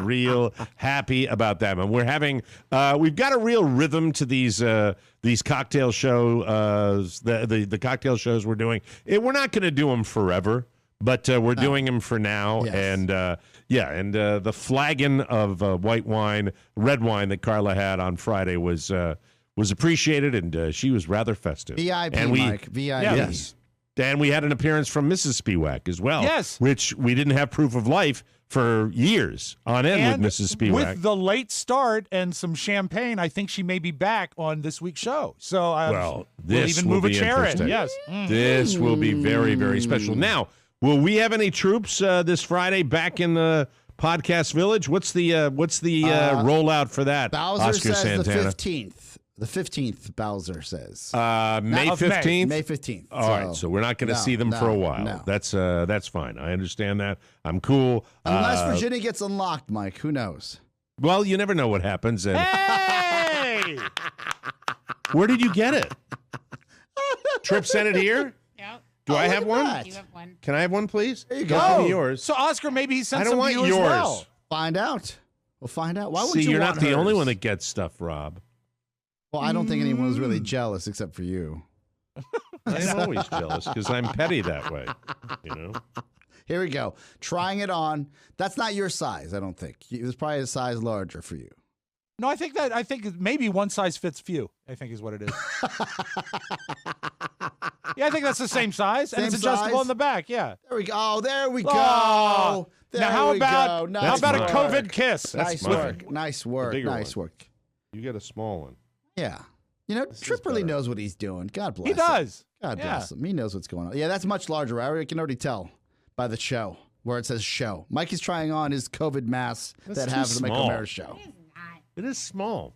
[SPEAKER 3] real happy about that one. We're having, we've got a real rhythm to these cocktail shows, the cocktail shows we're doing. We're not going to do them forever, but we're doing them for now.
[SPEAKER 5] Yes.
[SPEAKER 3] And the flagon of white wine, red wine that Carla had on Friday was appreciated, and she was rather festive.
[SPEAKER 5] VIP,
[SPEAKER 3] and
[SPEAKER 5] Mike. VIP.
[SPEAKER 3] Yes. And we had an appearance from Mrs. Spiewak as well.
[SPEAKER 4] Yes.
[SPEAKER 3] Which we didn't have proof of life for years on end with Mrs. Spiewak.
[SPEAKER 4] With the late start and some champagne, I think she may be back on this week's show. So we'll even move a chair in. Yes.
[SPEAKER 3] This will be very, very special. Now, will we have any troops this Friday back in the Podcast Village? What's the rollout for that,
[SPEAKER 5] Bowser
[SPEAKER 3] Oscar
[SPEAKER 5] says
[SPEAKER 3] Santana?
[SPEAKER 5] the 15th. The 15th, Bowser says.
[SPEAKER 3] May 15th?
[SPEAKER 5] May 15th.
[SPEAKER 3] All right, so we're not going to see them for a while.
[SPEAKER 5] No.
[SPEAKER 3] That's fine. I understand that. I'm cool.
[SPEAKER 5] Unless Virginia gets unlocked, Mike. Who knows?
[SPEAKER 3] Well, you never know what happens. And
[SPEAKER 4] Hey!
[SPEAKER 3] where did you get it? Trip sent it here?
[SPEAKER 8] Yep.
[SPEAKER 3] Do I have one?
[SPEAKER 5] that.
[SPEAKER 8] You have one.
[SPEAKER 3] Can I have one, please?
[SPEAKER 5] There you
[SPEAKER 3] Give
[SPEAKER 5] go.
[SPEAKER 3] me yours.
[SPEAKER 4] So, Oscar, maybe he sent
[SPEAKER 3] I don't
[SPEAKER 4] some
[SPEAKER 3] want
[SPEAKER 4] to you
[SPEAKER 3] yours.
[SPEAKER 4] as well.
[SPEAKER 5] Find out. We'll find out. Why would
[SPEAKER 3] See,
[SPEAKER 5] you
[SPEAKER 3] you're
[SPEAKER 5] want
[SPEAKER 3] not the only
[SPEAKER 5] hers?
[SPEAKER 3] one that gets stuff, Rob.
[SPEAKER 5] Well, I don't think anyone was really jealous except for you.
[SPEAKER 3] I'm always jealous because I'm petty that way. You know.
[SPEAKER 5] Here we go. Trying it on. That's not your size, I don't think. It was probably a size larger for you.
[SPEAKER 4] No, I think maybe one size fits few, I think is what it is. Yeah, I think that's the same size, and it's adjustable in the back. Yeah.
[SPEAKER 5] There we go. Oh, there we go.
[SPEAKER 4] Oh.
[SPEAKER 5] There
[SPEAKER 4] now, how
[SPEAKER 5] we
[SPEAKER 4] about
[SPEAKER 5] go.
[SPEAKER 4] how about a
[SPEAKER 5] Nice
[SPEAKER 4] COVID
[SPEAKER 5] work.
[SPEAKER 4] kiss?
[SPEAKER 5] Nice work. Nice work. Nice work.
[SPEAKER 3] You get a small one.
[SPEAKER 5] Yeah. You know, Trip really knows what he's doing. God bless him.
[SPEAKER 4] He does.
[SPEAKER 5] God bless him. He knows what's going on. Yeah, that's much larger. I can already tell by the show where it says show. Mike is trying on his COVID mask that has the Mike O'Mara show.
[SPEAKER 3] It is small.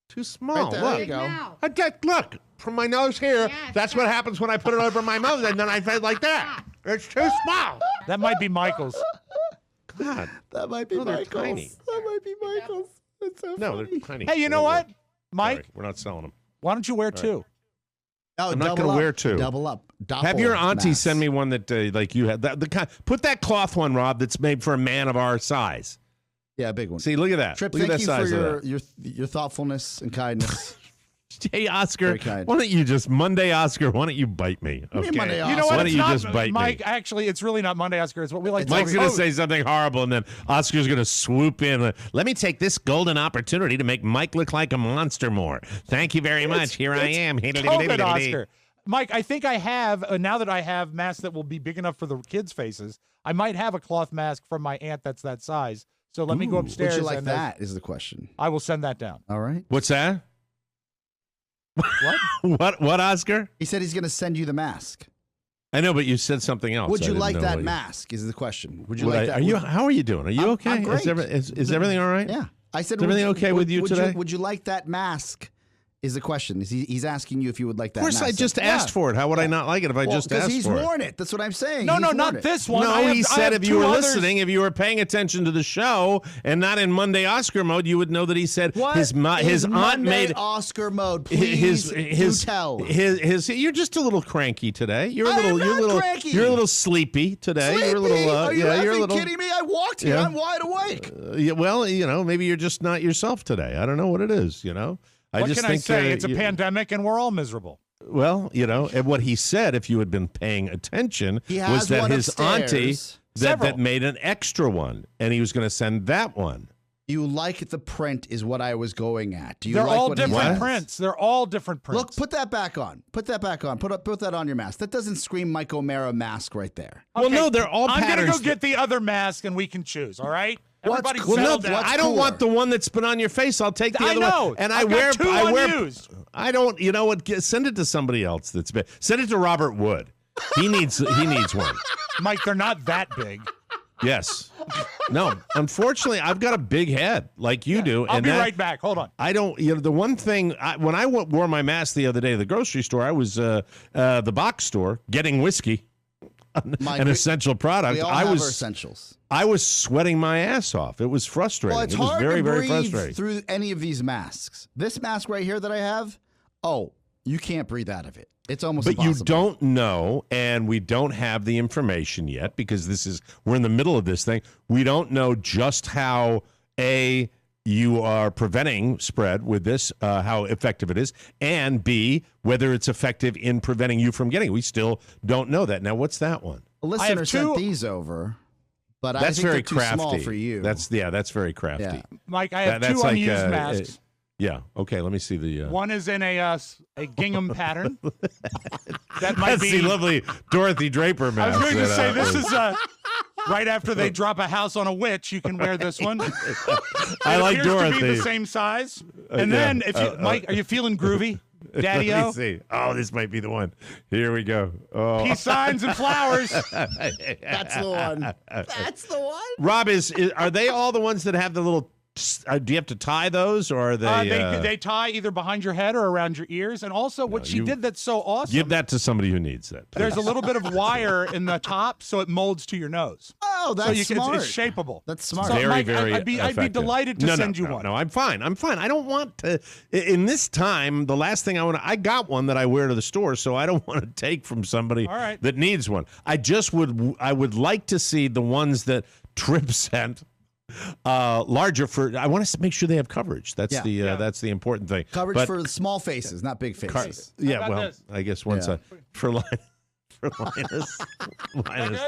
[SPEAKER 3] Too small.
[SPEAKER 5] Right there,
[SPEAKER 3] look.
[SPEAKER 5] there you go.
[SPEAKER 6] Look, from my nose here, that's what happens when I put it over my mouth, and then I feel like that. It's too small.
[SPEAKER 4] That might be Michael's.
[SPEAKER 3] God.
[SPEAKER 5] That might be
[SPEAKER 3] they're
[SPEAKER 5] Michael's.
[SPEAKER 3] tiny.
[SPEAKER 5] That might be Michael's. That's so
[SPEAKER 3] No,
[SPEAKER 5] funny.
[SPEAKER 3] they're tiny.
[SPEAKER 4] Hey, you know what, Mike?
[SPEAKER 3] Sorry, we're not selling them.
[SPEAKER 4] Why don't you wear two?
[SPEAKER 5] Oh,
[SPEAKER 3] I'm not
[SPEAKER 5] double
[SPEAKER 3] going to
[SPEAKER 5] up.
[SPEAKER 3] wear two.
[SPEAKER 5] Double up.
[SPEAKER 3] Have your auntie
[SPEAKER 5] mask.
[SPEAKER 3] send me one that like you had. The kind. Put that cloth one, Rob. That's made for a man of our size.
[SPEAKER 5] Yeah, a big one.
[SPEAKER 3] See, look at that.
[SPEAKER 5] Trip,
[SPEAKER 3] look at
[SPEAKER 5] thank
[SPEAKER 3] that
[SPEAKER 5] you
[SPEAKER 3] size
[SPEAKER 5] for
[SPEAKER 3] of that.
[SPEAKER 5] your thoughtfulness and kindness.
[SPEAKER 3] Hey, Oscar,
[SPEAKER 5] Very kind.
[SPEAKER 3] why don't you just Monday, Oscar? Why don't you bite me?
[SPEAKER 5] mean
[SPEAKER 3] Okay.
[SPEAKER 5] Monday,
[SPEAKER 4] You know
[SPEAKER 3] Why
[SPEAKER 4] what?
[SPEAKER 3] don't
[SPEAKER 4] It's
[SPEAKER 3] you
[SPEAKER 4] not,
[SPEAKER 3] just bite
[SPEAKER 4] Mike,
[SPEAKER 3] me?
[SPEAKER 4] actually, it's really not Monday, Oscar. It's what we like to
[SPEAKER 3] Mike's
[SPEAKER 4] call
[SPEAKER 3] going to say something horrible, and then Oscar's going to swoop in. Let me take this golden opportunity to make Mike look like a monster more. Thank you very much. Here I am.
[SPEAKER 4] COVID, Oscar. Mike, I think I have, now that I have masks that will be big enough for the kids' faces, I might have a cloth mask from my aunt that's that size. So let me go upstairs.
[SPEAKER 5] Would you like
[SPEAKER 4] and
[SPEAKER 5] that is the question.
[SPEAKER 4] I will send that down.
[SPEAKER 5] All right.
[SPEAKER 3] What's that?
[SPEAKER 4] What?
[SPEAKER 3] What, Oscar?
[SPEAKER 5] He said he's going to send you the mask.
[SPEAKER 3] I know, but you said something else.
[SPEAKER 5] Would
[SPEAKER 3] I
[SPEAKER 5] you
[SPEAKER 3] didn't
[SPEAKER 5] like
[SPEAKER 3] know
[SPEAKER 5] that
[SPEAKER 3] what you-
[SPEAKER 5] mask is the question. Would you
[SPEAKER 3] Would
[SPEAKER 5] like
[SPEAKER 3] I-
[SPEAKER 5] that?
[SPEAKER 3] Are you?
[SPEAKER 5] Would-
[SPEAKER 3] How are you doing? Are you okay?
[SPEAKER 5] I'm great.
[SPEAKER 3] Is everything all right?
[SPEAKER 5] Yeah. I said,
[SPEAKER 3] Is everything okay with you today?
[SPEAKER 5] Would you like that mask is the question. He's asking you if you would like that
[SPEAKER 3] Of course,
[SPEAKER 5] mask.
[SPEAKER 3] I just asked for it. How would I not like it if I just asked
[SPEAKER 5] he's
[SPEAKER 3] for it?
[SPEAKER 5] worn it. That's what I'm saying.
[SPEAKER 4] No,
[SPEAKER 5] He's worn
[SPEAKER 4] not
[SPEAKER 5] it.
[SPEAKER 4] this one.
[SPEAKER 3] No,
[SPEAKER 4] I
[SPEAKER 3] he
[SPEAKER 4] have
[SPEAKER 3] said if you
[SPEAKER 4] two
[SPEAKER 3] were
[SPEAKER 4] others.
[SPEAKER 3] listening, if you were paying attention to the show and not in Monday Oscar mode, you would know that he said
[SPEAKER 5] What
[SPEAKER 3] his
[SPEAKER 5] is
[SPEAKER 3] aunt
[SPEAKER 5] Monday
[SPEAKER 3] made
[SPEAKER 5] Oscar mode. Please do tell.
[SPEAKER 3] his you're just a little cranky today. You're a
[SPEAKER 5] I am
[SPEAKER 3] little
[SPEAKER 5] not cranky.
[SPEAKER 3] You're a little sleepy today.
[SPEAKER 5] Sleepy?
[SPEAKER 3] You're a little
[SPEAKER 5] Are you
[SPEAKER 3] you're a little
[SPEAKER 5] kidding me? I walked here.
[SPEAKER 3] Yeah.
[SPEAKER 5] I'm wide awake.
[SPEAKER 3] yeah, well, maybe you're just not yourself today. I don't know what it is,
[SPEAKER 4] What
[SPEAKER 3] just
[SPEAKER 4] can
[SPEAKER 3] think
[SPEAKER 4] I say? It's a pandemic and we're all miserable.
[SPEAKER 3] Well, and what he said, if you had been paying attention,
[SPEAKER 5] He
[SPEAKER 3] was
[SPEAKER 5] has
[SPEAKER 3] that
[SPEAKER 5] one
[SPEAKER 3] his auntie
[SPEAKER 5] upstairs.
[SPEAKER 3] that
[SPEAKER 4] Several.
[SPEAKER 3] made an extra one, and he was going to send that one.
[SPEAKER 5] You like the print is what I was going at. Do you
[SPEAKER 4] They're
[SPEAKER 5] like
[SPEAKER 4] all
[SPEAKER 5] what he
[SPEAKER 4] different
[SPEAKER 5] has?
[SPEAKER 4] prints. They're all different prints.
[SPEAKER 5] Look, put that back on. Put that back on. Put that on your mask. That doesn't scream Mike O'Mara mask right there.
[SPEAKER 3] Well, no, they're all
[SPEAKER 4] I'm
[SPEAKER 3] patterns.
[SPEAKER 4] gonna go get the other mask and we can choose. All right.
[SPEAKER 5] What's
[SPEAKER 4] Everybody
[SPEAKER 5] cool?
[SPEAKER 3] Well, no,
[SPEAKER 4] settle down.
[SPEAKER 3] I don't
[SPEAKER 5] cooler?
[SPEAKER 3] want the one that's been on your face. I'll take the
[SPEAKER 4] I
[SPEAKER 3] other
[SPEAKER 4] know.
[SPEAKER 3] one. And
[SPEAKER 4] I've got two unused.
[SPEAKER 3] I don't. You know what? Send it to somebody else that's been. Send it to Robert Wood. He needs one.
[SPEAKER 4] Mike, they're not that big.
[SPEAKER 3] Yes. No. Unfortunately, I've got a big head like you do.
[SPEAKER 4] I'll
[SPEAKER 3] and
[SPEAKER 4] be
[SPEAKER 3] that-
[SPEAKER 4] right back. Hold on.
[SPEAKER 3] I don't. The one thing when I wore my mask the other day at the grocery store, I was the box store getting whiskey,
[SPEAKER 5] Mike,
[SPEAKER 3] an essential product.
[SPEAKER 5] We all
[SPEAKER 3] I
[SPEAKER 5] have
[SPEAKER 3] was
[SPEAKER 5] our essentials.
[SPEAKER 3] I was sweating my ass off. It was frustrating.
[SPEAKER 5] Well, it's
[SPEAKER 3] it was
[SPEAKER 5] hard
[SPEAKER 3] very,
[SPEAKER 5] to
[SPEAKER 3] very
[SPEAKER 5] breathe
[SPEAKER 3] frustrating.
[SPEAKER 5] through any of these masks. This mask right here that I have, you can't breathe out of it. It's almost
[SPEAKER 3] But
[SPEAKER 5] impossible.
[SPEAKER 3] you don't know, and we don't have the information yet because we're in the middle of this thing. We don't know just how you are preventing spread with this, how effective it is, and B, whether it's effective in preventing you from getting it. We still don't know that. Now, what's that one?
[SPEAKER 5] A
[SPEAKER 4] I have
[SPEAKER 5] listener
[SPEAKER 4] two-
[SPEAKER 5] sent these over, but I
[SPEAKER 3] That's
[SPEAKER 5] think
[SPEAKER 3] very
[SPEAKER 5] they're too
[SPEAKER 3] crafty.
[SPEAKER 5] small for you.
[SPEAKER 3] That's very crafty.
[SPEAKER 5] Yeah.
[SPEAKER 4] Mike, I have
[SPEAKER 3] That's
[SPEAKER 4] two
[SPEAKER 3] like,
[SPEAKER 4] unused masks.
[SPEAKER 3] Yeah. Okay. Let me see the.
[SPEAKER 4] One is in a gingham pattern. That might
[SPEAKER 3] That's
[SPEAKER 4] be
[SPEAKER 3] the lovely Dorothy Draper
[SPEAKER 4] I was
[SPEAKER 3] mask.
[SPEAKER 4] going to
[SPEAKER 3] that,
[SPEAKER 4] say this is right after they drop a house on a witch. You can wear this one.
[SPEAKER 3] I like
[SPEAKER 4] It appears to be
[SPEAKER 3] Dorothy.
[SPEAKER 4] the same size. And
[SPEAKER 3] yeah.
[SPEAKER 4] then, if you, Mike, are you feeling groovy, Daddy-o?
[SPEAKER 3] Let me see. Oh, this might be the one. Here we go. Oh,
[SPEAKER 4] Peace signs and flowers.
[SPEAKER 5] That's the one. That's the one.
[SPEAKER 3] Rob, are they all the ones that have the little? Do you have to tie those, or are they?
[SPEAKER 4] They tie either behind your head or around your ears. And also, what she did that's so awesome.
[SPEAKER 3] Give that to somebody who needs that.
[SPEAKER 4] There's a little bit of wire in the top, so it molds to your nose.
[SPEAKER 5] Oh, that's
[SPEAKER 4] So you can,
[SPEAKER 5] smart.
[SPEAKER 4] it's shapeable.
[SPEAKER 5] That's smart.
[SPEAKER 4] So,
[SPEAKER 3] Very,
[SPEAKER 4] Mike,
[SPEAKER 3] very
[SPEAKER 4] I'd be
[SPEAKER 3] effective.
[SPEAKER 4] delighted to send you
[SPEAKER 3] no,
[SPEAKER 4] one.
[SPEAKER 3] No, I'm fine. I don't want to. In this time, the last thing I got one that I wear to the store, so I don't want to take from somebody
[SPEAKER 4] All right.
[SPEAKER 3] that needs one. I would like to see the ones that Trip sent. larger for. I want to make sure they have coverage. That's that's the important thing.
[SPEAKER 5] Coverage for small faces, not big faces.
[SPEAKER 3] I guess once for Linus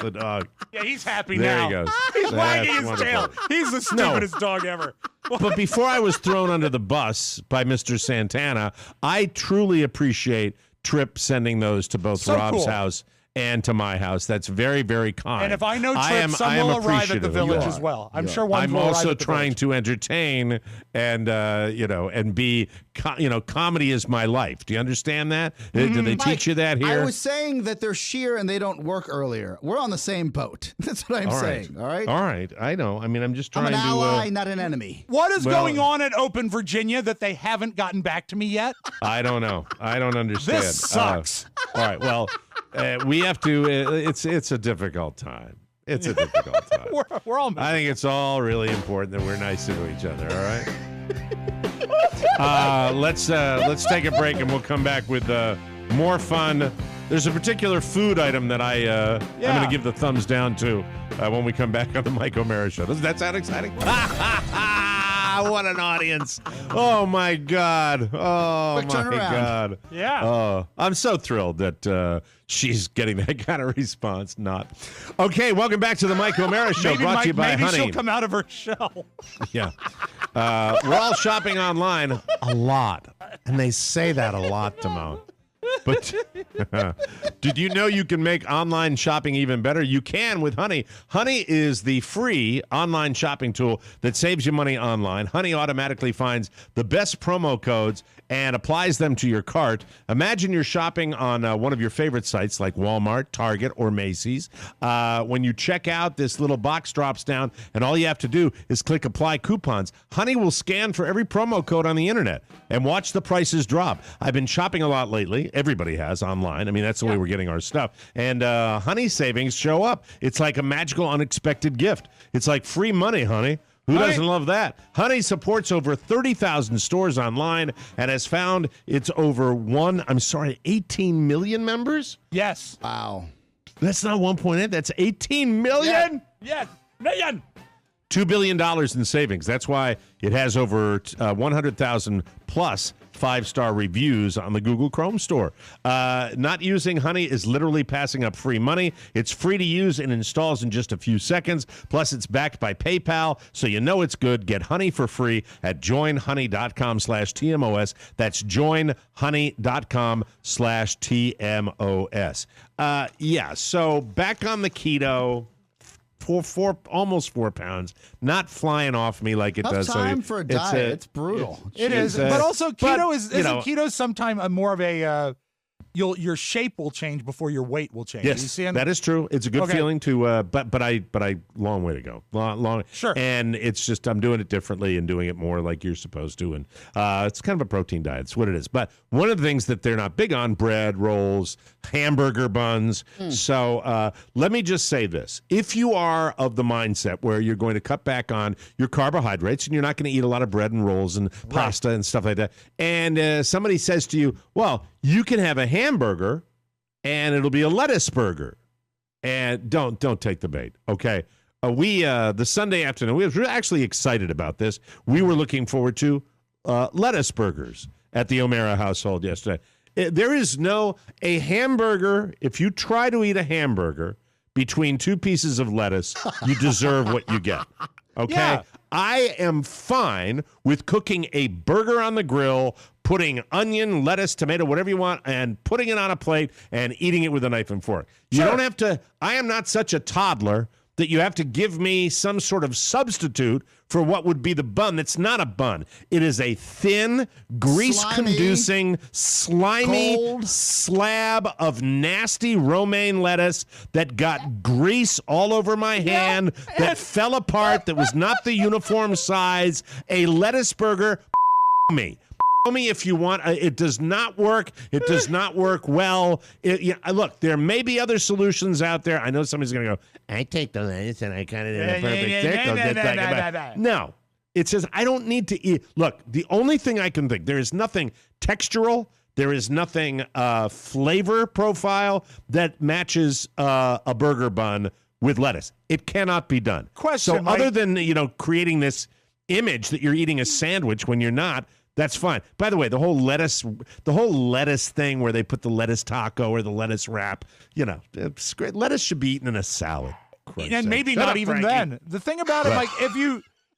[SPEAKER 3] the dog.
[SPEAKER 4] Yeah, he's happy
[SPEAKER 3] there
[SPEAKER 4] now.
[SPEAKER 3] He goes.
[SPEAKER 4] He's wagging his tail. He's the stupidest dog ever.
[SPEAKER 3] But before I was thrown under the bus by Mr. Santana, I truly appreciate Tripp sending those to both Rob's house and to my house. That's very, very kind.
[SPEAKER 4] And if I know Tripp, some will arrive at the village as well. I'm sure one will arrive at the village. I'm also
[SPEAKER 3] trying to entertain and, and be, comedy is my life. Do you understand that? Do they teach you that here?
[SPEAKER 5] I was saying that they're sheer and they don't work earlier. We're on the same boat. That's what I'm saying. All right?
[SPEAKER 3] All right. I know. I mean, I'm just trying to...
[SPEAKER 5] I'm an ally, not an enemy.
[SPEAKER 4] What is going on at Open Virginia that they haven't gotten back to me yet?
[SPEAKER 3] I don't know. I don't understand.
[SPEAKER 4] This sucks.
[SPEAKER 3] All right. Well... we have to. It's a difficult time. It's a difficult time.
[SPEAKER 4] we're all.
[SPEAKER 3] I think it's all really important that we're nice to each other. All right. Let's take a break and we'll come back with more fun. There's a particular food item that I'm going to give the thumbs down to when we come back on the Mike O'Mara Show. Doesn't that sound exciting? What an audience. Oh, my God. Oh,
[SPEAKER 5] Quick
[SPEAKER 3] my
[SPEAKER 5] turnaround.
[SPEAKER 3] God.
[SPEAKER 4] Yeah.
[SPEAKER 3] Oh, I'm so thrilled that she's getting that kind of response. Not. Okay, welcome back to the Mike O'Mara Show, brought to you by Honey.
[SPEAKER 4] Maybe she'll come out of her shell.
[SPEAKER 3] Yeah. We're all shopping online a lot. And they say that a lot, Timon. But did you know you can make online shopping even better? You can with Honey. Honey is the free online shopping tool that saves you money online. Honey automatically finds the best promo codes and applies them to your cart. Imagine you're shopping on one of your favorite sites like Walmart, Target, or Macy's. When you check out, this little box drops down, and all you have to do is click Apply Coupons. Honey will scan for every promo code on the internet and watch the prices drop. I've been shopping a lot lately. Everybody has online. I mean, that's the way we're getting our stuff. And Honey savings show up. It's like a magical, unexpected gift. It's like free money, honey. Who doesn't love that? Honey supports over 30,000 stores online and has found it's over 18 million members?
[SPEAKER 4] Yes.
[SPEAKER 5] Wow.
[SPEAKER 3] That's not 1.8. That's 18 million?
[SPEAKER 4] Yes. Million.
[SPEAKER 3] $2 billion in savings. That's why it has over 100,000 plus 5-star reviews on the Google Chrome store. Not using Honey is literally passing up free money. It's free to use and installs in just a few seconds. Plus, it's backed by PayPal, so you know it's good. Get Honey for free at joinhoney.com/TMOS. That's joinhoney.com/TMOS. So back on the keto. Almost 4 pounds, not flying off me like it does.
[SPEAKER 5] Time for a diet. It's brutal.
[SPEAKER 4] It is, but also keto isn't keto sometimes more of a your shape will change before your weight will change.
[SPEAKER 3] Yes, that is true. It's a good feeling to, but I long way to go. Long.
[SPEAKER 4] Sure.
[SPEAKER 3] And it's just I'm doing it differently and doing it more like you're supposed to, and it's kind of a protein diet. It's what it is. But one of the things that they're not big on: bread, rolls, hamburger buns. So let me just say this: if you are of the mindset where you're going to cut back on your carbohydrates and you're not going to eat a lot of bread and rolls and pasta and stuff like that, and somebody says to you, "Well, you can have a hamburger and it'll be a lettuce burger," and don't take the bait, okay? The Sunday afternoon, we were actually excited about this. We were looking forward to lettuce burgers at the O'Mara household yesterday. There is a hamburger. If you try to eat a hamburger between two pieces of lettuce, you deserve what you get. Okay? Yeah. I am fine with cooking a burger on the grill, putting onion, lettuce, tomato, whatever you want, and putting it on a plate and eating it with a knife and fork. You don't have to. I am not such a toddler that you have to give me some sort of substitute for what would be the bun. That's not a bun. It is a thin, grease-conducing, slimy
[SPEAKER 5] cold
[SPEAKER 3] slab of nasty romaine lettuce that got grease all over my hand, that fell apart, that was not the uniform size. A lettuce burger, me. Me if you want. It does not work. It does not work well. Look, there may be other solutions out there. I know somebody's going to go, I take the lettuce and I cut it in a perfect thick. No. It says I don't need to eat. Look, the only thing I can think, there is nothing textural. There is nothing flavor profile that matches a burger bun with lettuce. It cannot be done.
[SPEAKER 4] Question,
[SPEAKER 3] So
[SPEAKER 4] Mike.
[SPEAKER 3] other than, creating this image that you're eating a sandwich when you're not, that's fine. By the way, the whole lettuce thing where they put the lettuce taco or the lettuce wrap, it's great. Lettuce should be eaten in a salad.
[SPEAKER 4] And maybe not even then. The thing about it, Mike,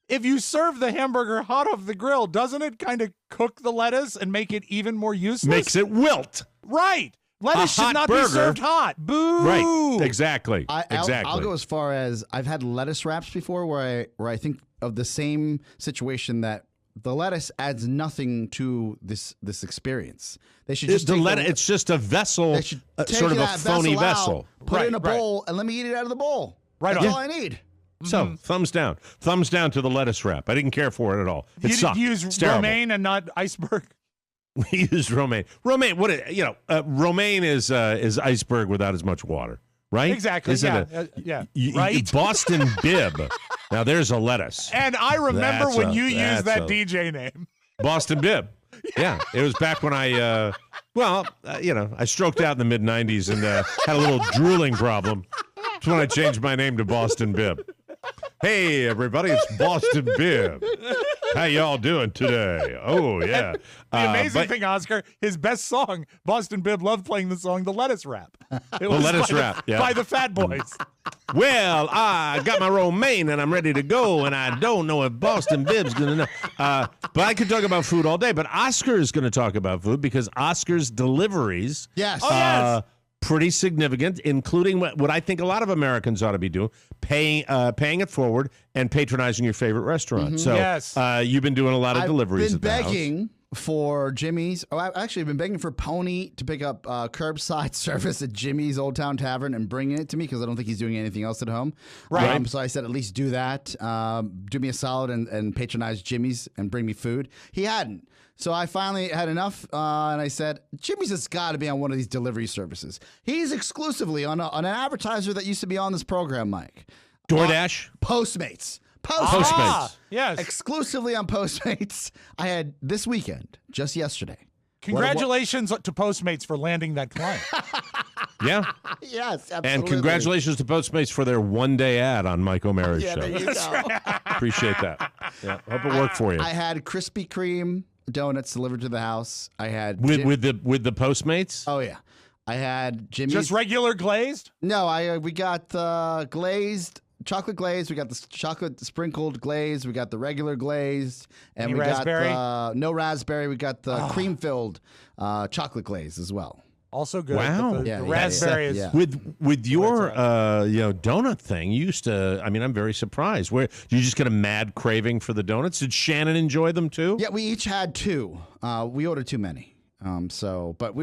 [SPEAKER 4] if you serve the hamburger hot off the grill, doesn't it kind of cook the lettuce and make it even more useless?
[SPEAKER 3] Makes it wilt.
[SPEAKER 4] Right. Lettuce should not be served hot. Boo.
[SPEAKER 3] Right. Exactly.
[SPEAKER 5] I'll go as far as I've had lettuce wraps before where I think of the same situation that the lettuce adds nothing to this experience. They should just
[SPEAKER 3] it's just a vessel, sort of a phony vessel.
[SPEAKER 5] Put it in a bowl and let me eat it out of the bowl.
[SPEAKER 4] Right.
[SPEAKER 5] That's all I need.
[SPEAKER 3] So thumbs down to the lettuce wrap. I didn't care for it at all. It sucked.
[SPEAKER 4] You use romaine and not iceberg.
[SPEAKER 3] We used romaine. Romaine, romaine is iceberg without as much water, right?
[SPEAKER 4] Exactly. Right.
[SPEAKER 3] Boston bib. Now there's a lettuce.
[SPEAKER 4] And I remember when you used that DJ name.
[SPEAKER 3] Boston bib. Yeah, it was back when I stroked out in the mid '90s and had a little drooling problem. That's when I changed my name to Boston Bib. Hey, everybody, it's Boston Bib. How y'all doing today? Oh, yeah.
[SPEAKER 4] The amazing thing, Oscar, his best song, Boston Bib loved playing the song The Lettuce Rap. It was
[SPEAKER 3] Lettuce Rap, yeah.
[SPEAKER 4] By the Fat Boys.
[SPEAKER 3] Well, I got my romaine and I'm ready to go, and I don't know if Boston Bib's going to know. But I could talk about food all day, but Oscar is going to talk about food because Oscar's deliveries
[SPEAKER 5] Yes.
[SPEAKER 3] pretty significant, including what I think a lot of Americans ought to be doing, paying it forward and patronizing your favorite restaurant.
[SPEAKER 5] Mm-hmm.
[SPEAKER 3] So
[SPEAKER 4] Yes.
[SPEAKER 3] You've been doing a lot of deliveries
[SPEAKER 5] I've been
[SPEAKER 3] at the
[SPEAKER 5] begging
[SPEAKER 3] house.
[SPEAKER 5] for Jimmy's. Oh, I've actually been begging for Pony to pick up curbside service at Jimmy's Old Town Tavern and bringing it to me because I don't think he's doing anything else at home.
[SPEAKER 3] Right.
[SPEAKER 5] So I said, at least do that. Do me a solid and patronize Jimmy's and bring me food. He hadn't. So I finally had enough, and I said, Jimmy's has got to be on one of these delivery services. He's exclusively on an advertiser that used to be on this program, Mike.
[SPEAKER 3] DoorDash?
[SPEAKER 5] Postmates.
[SPEAKER 3] Postmates.
[SPEAKER 4] Yes.
[SPEAKER 5] Exclusively on Postmates. I had this weekend, just yesterday.
[SPEAKER 4] Congratulations to Postmates for landing that client.
[SPEAKER 3] Yeah.
[SPEAKER 5] Yes, absolutely.
[SPEAKER 3] And congratulations to Postmates for their one-day ad on Mike O'Mara's show.
[SPEAKER 5] There you go.
[SPEAKER 3] Appreciate that. Yeah, hope it worked for you.
[SPEAKER 5] I had Krispy Kreme donuts delivered to the house. I had
[SPEAKER 3] with the Postmates?
[SPEAKER 5] Oh yeah, I had Jimmy's.
[SPEAKER 4] Just regular glazed?
[SPEAKER 5] No, we got the glazed. Chocolate glazed. We got the chocolate sprinkled glazed. We got the regular glazed, and
[SPEAKER 4] Any
[SPEAKER 5] we
[SPEAKER 4] raspberry?
[SPEAKER 5] got no raspberry. We got the cream filled chocolate glaze as well.
[SPEAKER 4] Also good.
[SPEAKER 3] Wow.
[SPEAKER 4] But the
[SPEAKER 5] Yeah,
[SPEAKER 4] raspberry is.
[SPEAKER 5] yeah.
[SPEAKER 3] With your donut thing, you used to. I mean, I'm very surprised. Where you just get a mad craving for the donuts? Did Shannon enjoy them too?
[SPEAKER 5] Yeah, we each had two. We ordered too many. But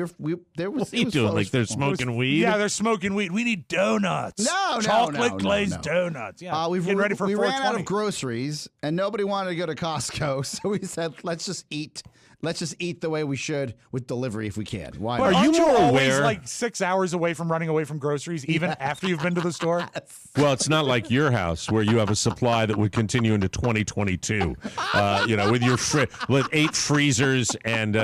[SPEAKER 5] there was.
[SPEAKER 3] What are you doing? Like they're smoking weed?
[SPEAKER 4] Yeah, they're smoking weed. We need donuts.
[SPEAKER 5] No,
[SPEAKER 4] Chocolate glazed donuts. Yeah.
[SPEAKER 5] We
[SPEAKER 4] Getting ready for
[SPEAKER 5] we
[SPEAKER 4] 420.
[SPEAKER 5] ran out of groceries, and nobody wanted to go to Costco, so we said, let's just eat. Let's just eat the way we should with delivery if we can. Why?
[SPEAKER 4] But
[SPEAKER 5] not?
[SPEAKER 4] aren't you
[SPEAKER 3] more
[SPEAKER 4] always
[SPEAKER 3] aware-
[SPEAKER 4] like 6 hours away from running away from groceries, even after you've been to the store?
[SPEAKER 3] Well, it's not like your house where you have a supply that would continue into 2022. With 8 freezers and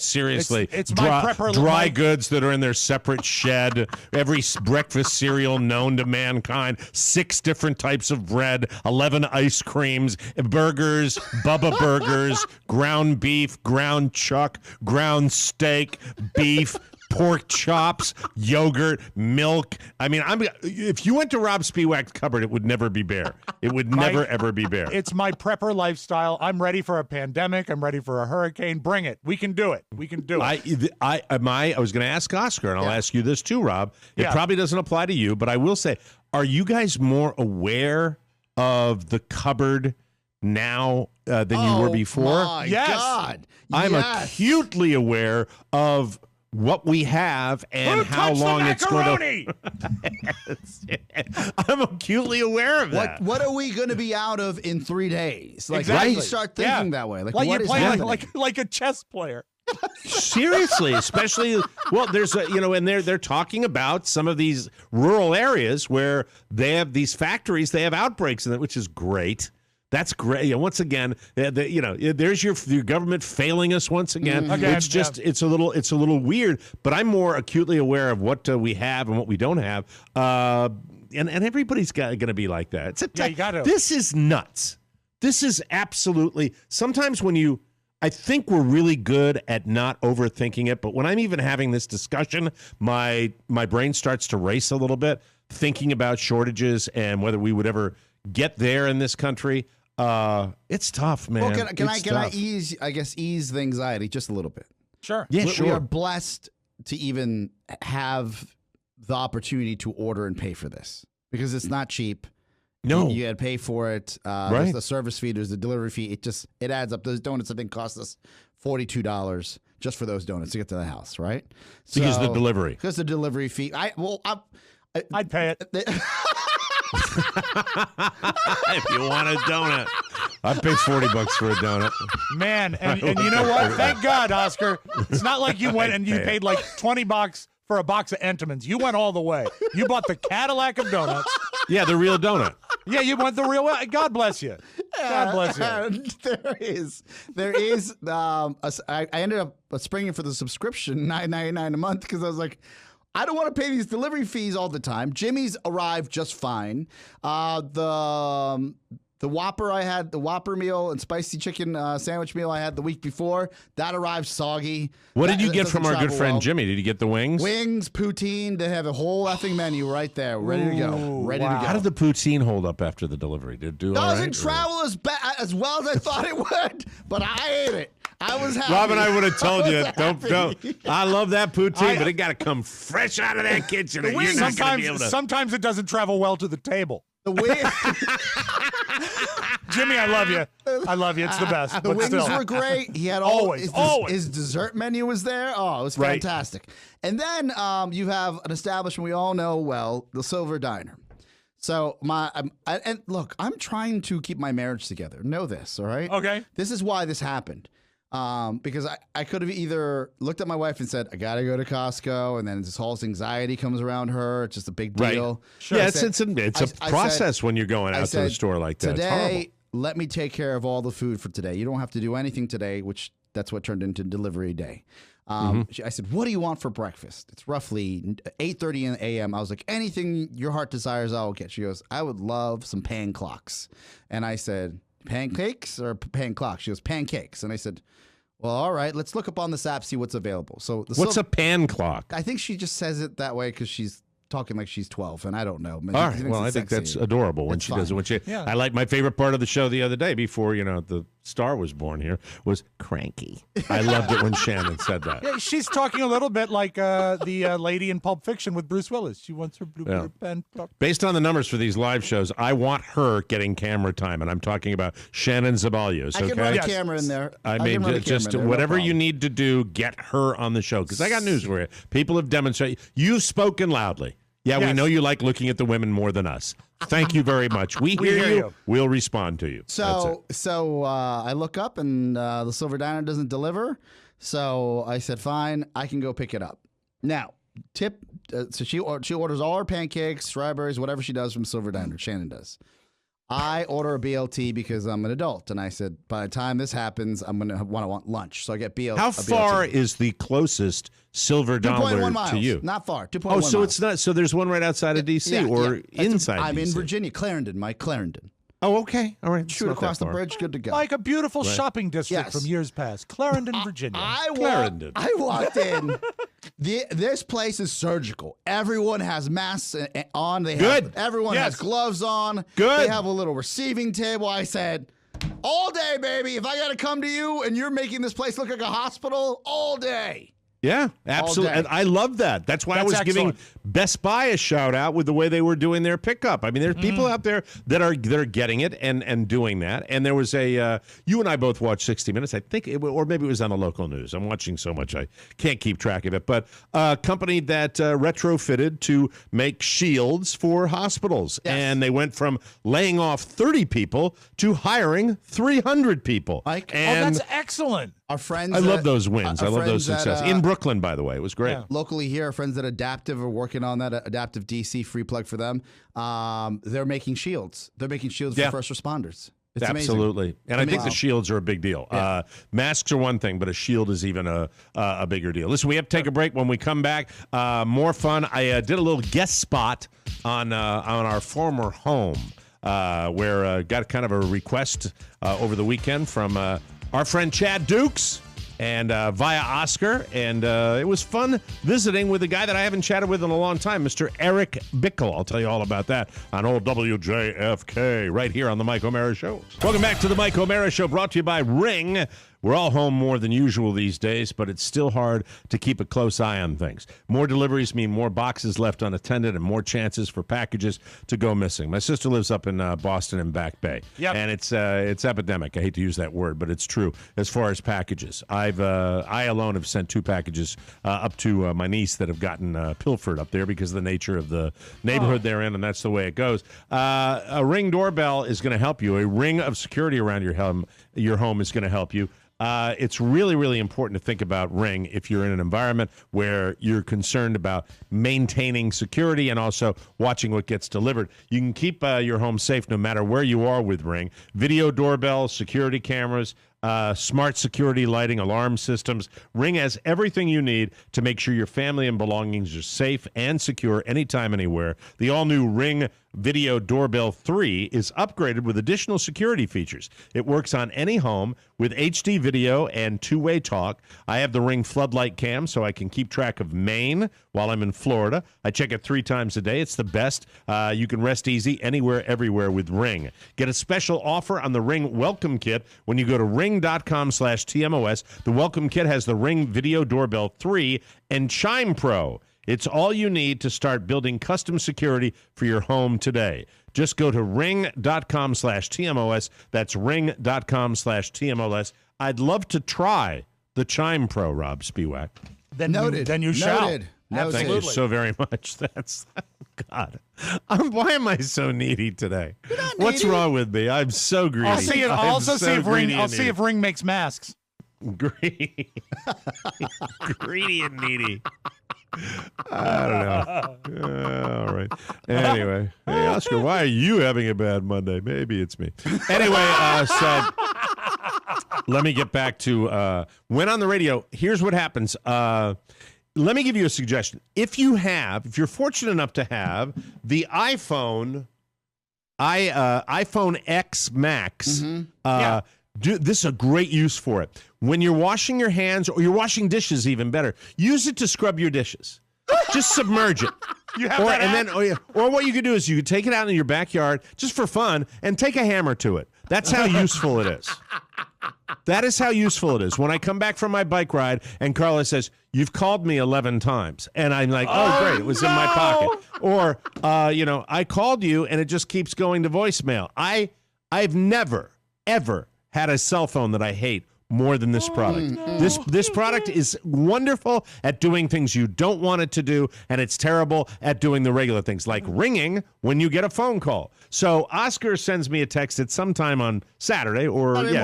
[SPEAKER 3] seriously,
[SPEAKER 4] It's my prepper
[SPEAKER 3] dry
[SPEAKER 4] Mike.
[SPEAKER 3] goods that are in their separate shed. Every breakfast cereal known to mankind. 6 different types of bread. 11 ice creams, burgers, Bubba burgers, ground beef, ground chuck, ground steak, beef, pork chops, yogurt, milk. I mean, if you went to Rob Spiewak's cupboard, it would never be bare. It would never, ever be bare.
[SPEAKER 4] It's my prepper lifestyle. I'm ready for a pandemic. I'm ready for a hurricane. Bring it. We can do it. We can do it.
[SPEAKER 3] I was going to ask Oscar, and I'll ask you this too, Rob. It
[SPEAKER 4] Yeah.
[SPEAKER 3] probably doesn't apply to you, but I will say, are you guys more aware of the cupboard now than you were before?
[SPEAKER 5] My
[SPEAKER 4] Yes.
[SPEAKER 5] God.
[SPEAKER 3] I'm
[SPEAKER 5] Yes.
[SPEAKER 3] acutely aware of what we have and
[SPEAKER 4] Who
[SPEAKER 3] how
[SPEAKER 4] touched the
[SPEAKER 3] long it's going
[SPEAKER 4] macaroni?
[SPEAKER 3] to. I'm acutely aware of that.
[SPEAKER 5] What are we going to be out of in 3 days? Like,
[SPEAKER 4] Exactly.
[SPEAKER 5] how do you start thinking that way? Like,
[SPEAKER 4] Like
[SPEAKER 5] what
[SPEAKER 4] you
[SPEAKER 5] is
[SPEAKER 4] play
[SPEAKER 5] happening?
[SPEAKER 4] like a chess player.
[SPEAKER 3] Seriously, especially there's and they're talking about some of these rural areas where they have these factories, they have outbreaks in it, which is great. That's great. Once again, there's your government failing us once again.
[SPEAKER 4] Again,
[SPEAKER 3] It's just it's a little weird. But I'm more acutely aware of what we have and what we don't have. and everybody's going to be like that.
[SPEAKER 4] You got to.
[SPEAKER 3] This is nuts. This is absolutely. Sometimes I think we're really good at not overthinking it, but when I'm even having this discussion, my brain starts to race a little bit, thinking about shortages and whether we would ever get there in this country. It's tough, man.
[SPEAKER 5] Well, can I ease the anxiety just a little bit?
[SPEAKER 4] Sure.
[SPEAKER 3] Yeah,
[SPEAKER 5] We
[SPEAKER 3] sure.
[SPEAKER 5] are blessed to even have the opportunity to order and pay for this because it's not cheap.
[SPEAKER 3] No.
[SPEAKER 5] You got to pay for it.
[SPEAKER 3] Right.
[SPEAKER 5] There's the service fee, there's the delivery fee. It adds up. Those donuts, I think, cost us $42 just for those donuts to get to the house, right?
[SPEAKER 3] Because of the delivery.
[SPEAKER 5] Because the delivery fee.
[SPEAKER 4] I'd pay it.
[SPEAKER 3] If you want a donut, I'd pay $40 for a donut.
[SPEAKER 4] Man, and you know what? Thank God, Oscar. It's not like you went and you paid like $20 for a box of Entenmann's. You went all the way. You bought the Cadillac of donuts.
[SPEAKER 3] Yeah, the real donut.
[SPEAKER 4] Yeah, you went the real way. God bless you. God bless you.
[SPEAKER 5] There is. I ended up springing for the subscription, $9.99 a month, because I was like, I don't want to pay these delivery fees all the time. Jimmy's arrived just fine. The Whopper I had, the Whopper meal and spicy chicken sandwich meal I had the week before, that arrived soggy.
[SPEAKER 3] What did you
[SPEAKER 5] That
[SPEAKER 3] get
[SPEAKER 5] doesn't
[SPEAKER 3] from our good
[SPEAKER 5] travel
[SPEAKER 3] friend
[SPEAKER 5] well.
[SPEAKER 3] Jimmy? Did you get the wings?
[SPEAKER 5] Wings, poutine. They have a whole effing menu right there, ready to go. Ready to go.
[SPEAKER 3] How did the poutine hold up after the delivery? Did it do all right?
[SPEAKER 5] Doesn't travel as well as I thought it would, but I ate it. I was happy.
[SPEAKER 3] Rob and I would have told you,
[SPEAKER 5] happy.
[SPEAKER 3] don't. I love that poutine, but it got to come fresh out of that kitchen. You're not going to be able to.
[SPEAKER 4] Sometimes it doesn't travel well to the table.
[SPEAKER 5] The wings,
[SPEAKER 4] Jimmy, I love you. I love you. It's the best.
[SPEAKER 5] the
[SPEAKER 4] But
[SPEAKER 5] wings
[SPEAKER 4] still.
[SPEAKER 5] were great. He had
[SPEAKER 4] Always.
[SPEAKER 5] his dessert menu was there. Oh, it was
[SPEAKER 3] Right.
[SPEAKER 5] fantastic. And then you have an establishment we all know well, the Silver Diner. So and look, I'm trying to keep my marriage together. Know this, all right?
[SPEAKER 4] Okay.
[SPEAKER 5] This is why this happened. Because I could have either looked at my wife and said, I got to go to Costco. And then this whole anxiety comes around her. It's just a big
[SPEAKER 3] Right.
[SPEAKER 5] deal.
[SPEAKER 3] Sure. Yeah, it's a process when you're going out to the store like that. It's horrible.
[SPEAKER 5] Today, let me take care of all the food for today. You don't have to do anything today, which that's what turned into delivery day. I said, what do you want for breakfast? It's roughly 8:30 a.m. I was like, anything your heart desires, I will get. She goes, I would love some pan clocks. And I said, pancakes or pan clocks? She goes, pancakes. And I said, well, all right, let's look up on this app, see what's available. So
[SPEAKER 3] What's a pan clock?
[SPEAKER 5] I think she just says it that way because she's talking like she's 12, and I don't know.
[SPEAKER 3] All right. Well, I think that's adorable when
[SPEAKER 5] It's
[SPEAKER 3] she does it.
[SPEAKER 5] fine.
[SPEAKER 3] I like my favorite part of the show the other day before the star was born here was cranky. I loved it when Shannon said that.
[SPEAKER 4] Yeah, she's talking a little bit like the lady in Pulp Fiction with Bruce Willis. She wants her blue pen.
[SPEAKER 3] Based on the numbers for these live shows, I want her getting camera time, and I'm talking about Shannon Zabalios.
[SPEAKER 5] I can run a
[SPEAKER 4] Yes.
[SPEAKER 5] camera in there.
[SPEAKER 3] I
[SPEAKER 5] can
[SPEAKER 3] mean,
[SPEAKER 5] run a
[SPEAKER 3] just
[SPEAKER 5] camera in there, no
[SPEAKER 3] whatever you
[SPEAKER 5] problem.
[SPEAKER 3] need to do, get her on the show. Because I got news for you. People have demonstrated. You've spoken loudly. Yeah, we
[SPEAKER 4] Yes.
[SPEAKER 3] know you like looking at the women more than us. Thank you very much. We hear you. We'll respond to you.
[SPEAKER 5] So I look up and the Silver Diner doesn't deliver. So I said, fine, I can go pick it up. Now, so she orders all her pancakes, strawberries, whatever she does from Silver Diner. Shannon does. I order a BLT because I'm an adult, and I said, by the time this happens, I'm gonna want lunch. So I get BLT.
[SPEAKER 3] How far is the closest Silver
[SPEAKER 5] 2.1
[SPEAKER 3] Dollar
[SPEAKER 5] miles.
[SPEAKER 3] to you?
[SPEAKER 5] Not far. 2.1
[SPEAKER 3] Oh, so
[SPEAKER 5] miles.
[SPEAKER 3] it's not. So there's one right outside of D.C. or inside.
[SPEAKER 5] I'm in
[SPEAKER 3] DC.
[SPEAKER 5] Virginia, Clarendon, Mike, Clarendon.
[SPEAKER 3] Oh, okay. All right.
[SPEAKER 5] Shoot across the bridge, good to go.
[SPEAKER 4] Like a beautiful shopping district
[SPEAKER 5] Yes.
[SPEAKER 4] from years past. Clarendon, Virginia.
[SPEAKER 3] Clarendon.
[SPEAKER 5] I walked in. This place is surgical. Everyone has masks on. Everyone has gloves on.
[SPEAKER 3] Good.
[SPEAKER 5] They have a little receiving table. I said, all day, baby. If I got to come to you and you're making this place look like a hospital, all day.
[SPEAKER 3] Yeah, absolutely.
[SPEAKER 5] day.
[SPEAKER 3] And I love that. That's why I
[SPEAKER 4] That's
[SPEAKER 3] was giving
[SPEAKER 4] excellent.
[SPEAKER 3] Best Buy a shout out with the way they were doing their pickup. I mean, there's people out there that are getting it and doing that. And there was a you and I both watched 60 Minutes, I think, or maybe it was on the local news. I'm watching so much I can't keep track of it. But a company that retrofitted to make shields for hospitals, and they went from laying off 30 people to hiring 300 people.
[SPEAKER 5] Mike?
[SPEAKER 3] And
[SPEAKER 4] that's excellent.
[SPEAKER 5] Our friends.
[SPEAKER 3] I love those wins.
[SPEAKER 5] our
[SPEAKER 3] I love those
[SPEAKER 5] friends
[SPEAKER 3] successes. In Brooklyn, by the way, it was great.
[SPEAKER 4] Yeah.
[SPEAKER 5] locally here, our friends at Adaptive are working on that. Adaptive DC, free plug for them. They're making shields. They're making shields for first responders. It's
[SPEAKER 3] Absolutely.
[SPEAKER 5] amazing.
[SPEAKER 3] And I think the shields are a big deal.
[SPEAKER 5] Yeah.
[SPEAKER 3] Masks are one thing, but a shield is even a bigger deal. Listen, we have to take a break. When we come back, more fun. I did a little guest spot on our former home where got kind of a request over the weekend from our friend Chad Dukes and via Oscar. And it was fun visiting with a guy that I haven't chatted with in a long time, Mr. Eric Bickle. I'll tell you all about that on old WJFK right here on the Mike O'Mara Show. Welcome back to the Mike O'Mara Show, brought to you by Ring. We're all home more than usual these days, but it's still hard to keep a close eye on things. More deliveries mean more boxes left unattended and more chances for packages to go missing. My sister lives up in Boston and Back Bay, and it's epidemic. I hate to use that word, but it's true as far as packages. I alone have sent 2 packages up to my niece that have gotten pilfered up there because of the nature of the neighborhood they're in, and that's the way it goes. A Ring doorbell is going to help you. A ring of security around your home is going to help you. It's really, really important to think about Ring if you're in an environment where you're concerned about maintaining security and also watching what gets delivered. You can keep your home safe no matter where you are with Ring. Video doorbells, security cameras, smart security lighting, alarm systems. Ring has everything you need to make sure your family and belongings are safe and secure anytime, anywhere. The all-new Ring Video Doorbell 3 is upgraded with additional security features. It works on any home with HD video and two-way talk. I have the Ring Floodlight Cam so I can keep track of Maine while I'm in Florida. I check it 3 times a day. It's the best. You can rest easy anywhere, everywhere with Ring. Get a special offer on the Ring Welcome Kit when you go to ring.com/TMOS. The Welcome Kit has the Ring Video Doorbell 3 and Chime Pro. It's all you need to start building custom security for your home today. Just go to ring.com/TMOS. That's ring.com/TMOS. I'd love to try the Chime Pro, Rob Spiewak.
[SPEAKER 5] Noted.
[SPEAKER 4] Then you shall.
[SPEAKER 5] Noted.
[SPEAKER 3] Thank you so very much. That's God. Why am I so needy today? What's wrong with me? I'm so greedy.
[SPEAKER 4] I'll see if Ring makes masks.
[SPEAKER 3] Greedy. Greedy and needy. I don't know. All right. Anyway, hey, Oscar, why are you having a bad Monday? Maybe it's me. Anyway, so let me get back to when on the radio. Here's what happens. Let me give you a suggestion. If you're fortunate enough to have the iPhone X Max, this is a great use for it. When you're washing your hands or you're washing dishes, even better, use it to scrub your dishes. Just submerge it.
[SPEAKER 4] You have that app?
[SPEAKER 3] Or what you could do is you could take it out in your backyard just for fun and take a hammer to it. That's how useful it is. That is how useful it is. When I come back from my bike ride and Carla says, "You've called me 11 times." And I'm like, oh great, it was in my pocket. Or, I called you and it just keeps going to voicemail. I've never, ever had a cell phone that I hate more than this product. This product is wonderful at doing things you don't want it to do, and it's terrible at doing the regular things, like ringing when you get a phone call. So Oscar sends me a text at sometime on Saturday,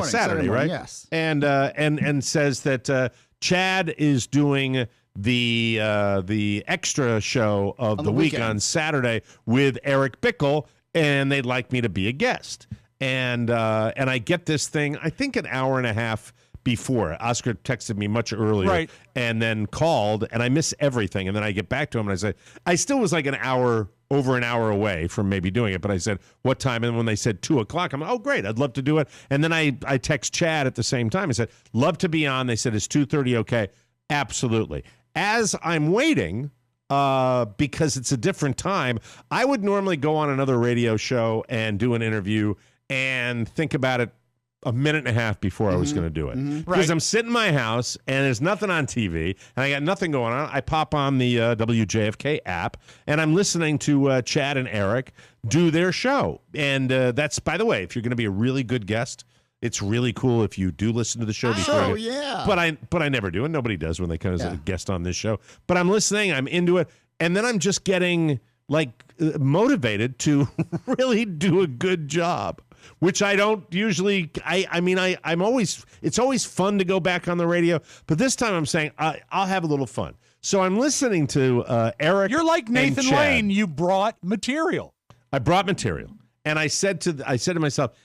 [SPEAKER 3] Saturday, right?
[SPEAKER 5] Yes.
[SPEAKER 3] And says that Chad is doing the extra show of the week on Saturday with Eric Bickle, and they'd like me to be a guest. And I get this thing, I think an hour and a half before. Oscar texted me much earlier and then called, and I miss everything. And then I get back to him, and I said, I still was like over an hour away from maybe doing it, but I said, what time? And when they said 2 o'clock, I'm like, oh, great, I'd love to do it. And then I text Chad at the same time. I said, love to be on. They said, is 2:30 okay? Absolutely. As I'm waiting, because it's a different time, I would normally go on another radio show and do an interview and think about it a minute and a half before I was going to do it. Because I'm sitting in my house and there's nothing on TV and I got nothing going on. I pop on the WJFK app and I'm listening to Chad and Eric do their show. And that's, by the way, if you're going to be a really good guest, it's really cool if you do listen to the show before. But I never do, and nobody does when they come as a guest on this show. But I'm listening, I'm into it, and then I'm just getting motivated to really do a good job. Which I don't usually. I'm always. It's always fun to go back on the radio, but this time I'm saying I'll have a little fun. So I'm listening to Eric.
[SPEAKER 4] You're like Nathan Lane. You brought material.
[SPEAKER 3] I brought material, and I said to myself,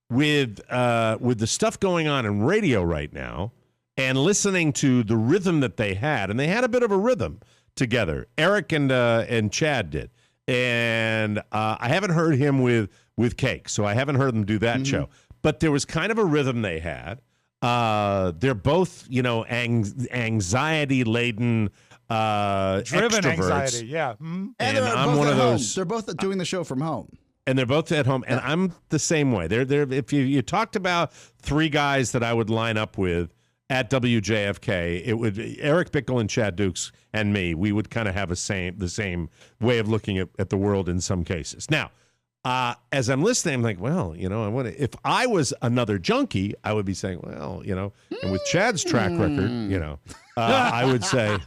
[SPEAKER 3] with the stuff going on in radio right now and listening to the rhythm that they had, and they had a bit of a rhythm together. Eric and Chad did. And I haven't heard him with Cake, so I haven't heard them do that show. But there was kind of a rhythm they had. They're both, anxiety-laden
[SPEAKER 4] driven
[SPEAKER 3] extroverts.
[SPEAKER 4] anxiety, yeah.
[SPEAKER 5] And
[SPEAKER 3] I'm one of those.
[SPEAKER 5] They're both doing the show from home.
[SPEAKER 3] And they're both at home, and I'm the same way. They're if you talked about three guys that I would line up with at WJFK, it would Eric Bickle and Chad Dukes and me. We would kind of have the same way of looking at the world in some cases. Now, as I'm listening, I'm like, well, if I was another junkie, I would be saying, well, and with Chad's track record, I would say.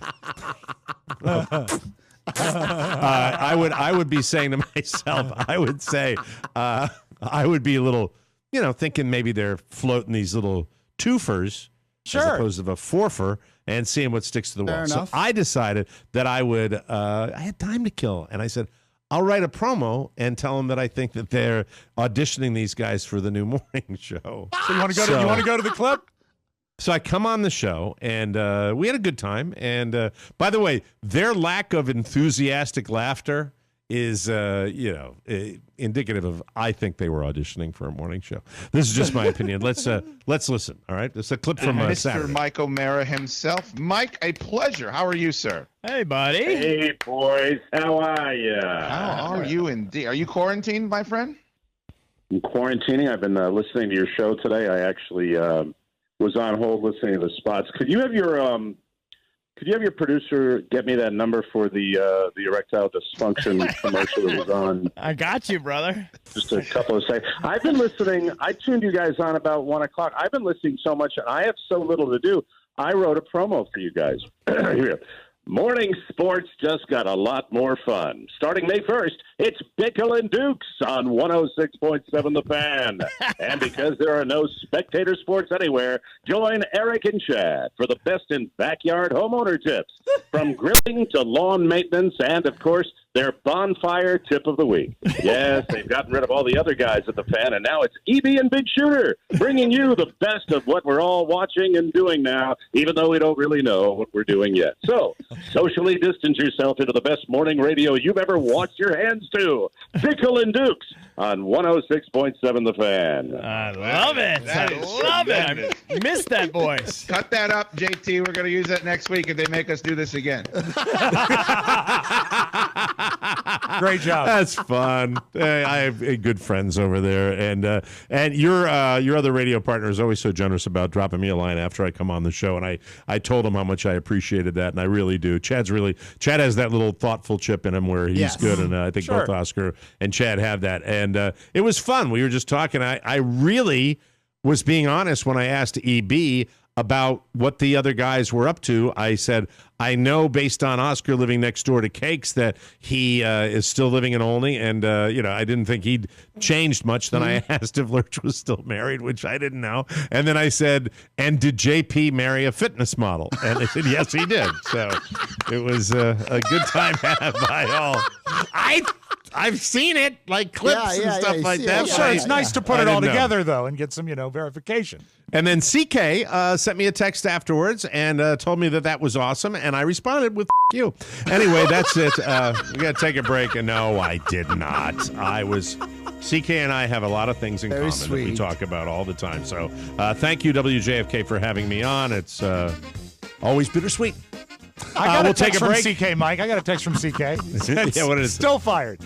[SPEAKER 3] I would be saying to myself, I would be a little, thinking maybe they're floating these little twofers as opposed to a fourfer and seeing what sticks to the wall. So I decided that I would, I had time to kill. And I said, I'll write a promo and tell them that I think that they're auditioning these guys for the new morning show.
[SPEAKER 4] So you want to go to the clip?
[SPEAKER 3] So I come on the show, and we had a good time. And by the way, their lack of enthusiastic laughter is, indicative of I think they were auditioning for a morning show. This is just my opinion. Let's listen. All right, it's a clip from
[SPEAKER 8] Mr.
[SPEAKER 3] Saturday.
[SPEAKER 8] Mike O'Mara himself. Mike, a pleasure. How are you, sir?
[SPEAKER 9] Hey, buddy.
[SPEAKER 10] Hey, boys. How are you?
[SPEAKER 8] How are you indeed? Are you quarantined, my friend?
[SPEAKER 10] I'm quarantining. I've been listening to your show today. I actually was on hold listening to the spots. Could you have your producer get me that number for the erectile dysfunction commercial that was on?
[SPEAKER 9] I got you, brother.
[SPEAKER 10] Just a couple of seconds. I've been listening. I tuned you guys on about 1 o'clock. I've been listening so much, and I have so little to do. I wrote a promo for you guys. Here. Morning sports just got a lot more fun. Starting May 1st, it's Bickle and Dukes on 106.7 The Fan. And because there are no spectator sports anywhere, join Eric and Chad for the best in backyard homeowner tips. From grilling to lawn maintenance and, of course, their bonfire tip of the week. Yes, they've gotten rid of all the other guys at The Fan, and now it's EB and Big Shooter, bringing you the best of what we're all watching and doing now, even though we don't really know what we're doing yet. So, socially distance yourself into the best morning radio you've ever washed your hands to. Bickle and Dukes on 106.7 The Fan.
[SPEAKER 9] I love it. I love it. I missed that voice.
[SPEAKER 8] Cut that up, JT. We're going to use that next week if they make us do this again.
[SPEAKER 4] Great job.
[SPEAKER 3] That's fun. I have good friends over there, and your other radio partner is always so generous about dropping me a line after I come on the show, and I told him how much I appreciated that, and I really do. Chad has that little thoughtful chip in him where he's good, and I think both Oscar and Chad have that, and it was fun. We were just talking. I really was being honest when I asked EB about what the other guys were up to. I said, I know based on Oscar living next door to Cakes that he is still living in Olney, and I didn't think he'd changed much. Then I asked if Lurch was still married, which I didn't know. And then I said, and did JP marry a fitness model? And they said, yes, he did. So it was a good time had by all. I've seen it, like clips and stuff like that.
[SPEAKER 4] Sure, it's nice to put it all together, though, and get some, verification.
[SPEAKER 3] And then CK sent me a text afterwards and told me that was awesome, and I responded with you. Anyway, that's it. We got to take a break. And no, I did not. CK and I have a lot of things in common that we talk about all the time. So thank you, WJFK, for having me on. It's always bittersweet.
[SPEAKER 4] I got a text from CK, Mike. I got a text from CK.
[SPEAKER 3] Yeah, what is it?
[SPEAKER 4] Still fired.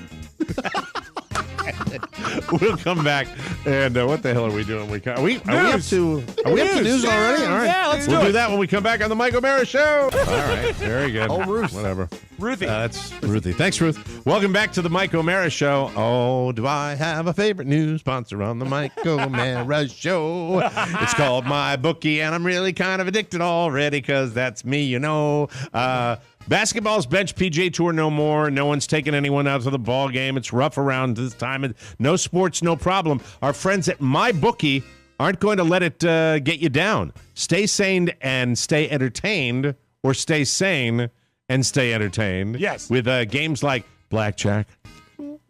[SPEAKER 3] We'll come back, and what the hell are we doing? Are we up to news already? All right.
[SPEAKER 4] Yeah,
[SPEAKER 3] we'll do that when we come back on the Mike O'Mara Show. All right, very good.
[SPEAKER 5] Oh, Ruth.
[SPEAKER 3] Whatever.
[SPEAKER 4] Ruthie.
[SPEAKER 3] That's Ruthie. Thanks, Ruth. Welcome back to the Mike O'Mara Show. Oh, do I have a favorite news sponsor on the Mike O'Mara Show? It's called My Bookie, and I'm really kind of addicted already because that's me, Basketball's bench PGA Tour no more. No one's taking anyone out to the ball game. It's rough around this time. No sports, no problem. Our friends at MyBookie aren't going to let it get you down. Stay sane and stay entertained, or stay sane and stay entertained.
[SPEAKER 4] Yes.
[SPEAKER 3] With games like blackjack,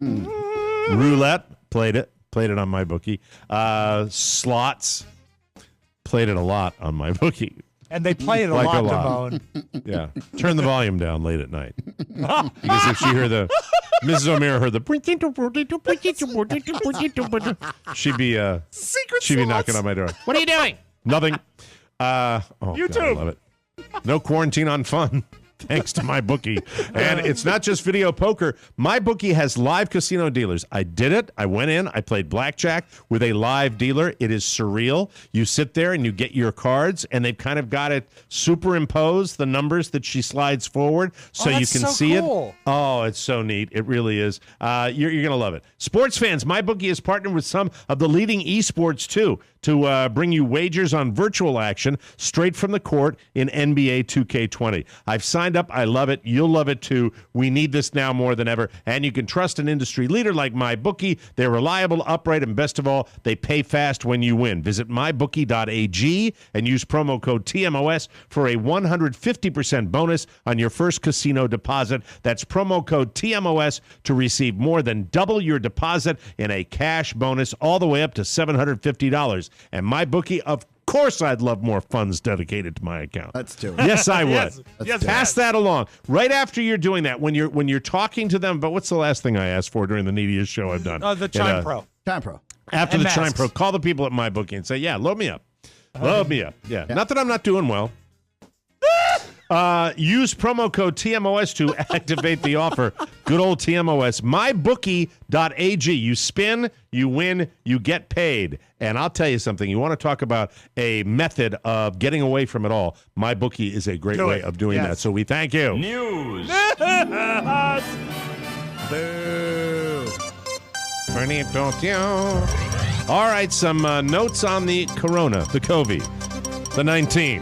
[SPEAKER 3] roulette, played it, Played it on MyBookie. Slots. Played it a lot on MyBookie.
[SPEAKER 4] And they play it a lot, Damone.
[SPEAKER 3] Yeah. Turn the volume down late at night. Because if she heard Mrs. O'Meara heard she'd be knocking on my door.
[SPEAKER 6] What are you doing?
[SPEAKER 3] Nothing. YouTube. God, I love it. No quarantine on fun. Thanks to MyBookie. And it's not just video poker. MyBookie has live casino dealers. I did it. I went in. I played blackjack with a live dealer. It is surreal. You sit there and you get your cards, and they've kind of got it superimposed, the numbers that she slides forward, so you can see it. Oh, it's so neat. It really is. You're going to love it. Sports fans, MyBookie has partnered with some of the leading esports, too, to bring you wagers on virtual action straight from the court in NBA 2K20. I've signed up. I love it. You'll love it too. We need this now more than ever. And you can trust an industry leader like MyBookie. They're reliable, upright, and best of all, they pay fast when you win. Visit mybookie.ag and use promo code TMOS for a 150% bonus on your first casino deposit. That's promo code TMOS to receive more than double your deposit in a cash bonus all the way up to $750. And MyBookie, of course, I'd love more funds dedicated to my account.
[SPEAKER 5] Let's do it.
[SPEAKER 3] Yes, I would.
[SPEAKER 4] Yes,
[SPEAKER 3] Pass that along. Right after you're doing that, when you're talking to them, but what's the last thing I asked for during the neediest show I've done?
[SPEAKER 4] The Chime Pro.
[SPEAKER 5] Chime Pro.
[SPEAKER 3] After
[SPEAKER 4] and
[SPEAKER 3] the
[SPEAKER 4] masks.
[SPEAKER 3] Chime Pro, call the people at MyBookie and say, yeah, load me up. Load me up. Yeah. Not that I'm not doing well. Use promo code TMOS to activate the offer. Good old TMOS. MyBookie.ag. You spin, you win, you get paid. And I'll tell you something. You want to talk about a method of getting away from it all. MyBookie is a great way of doing that. So we thank you.
[SPEAKER 1] News.
[SPEAKER 5] Boo.
[SPEAKER 3] All right, some notes on the corona, the COVID, the 19.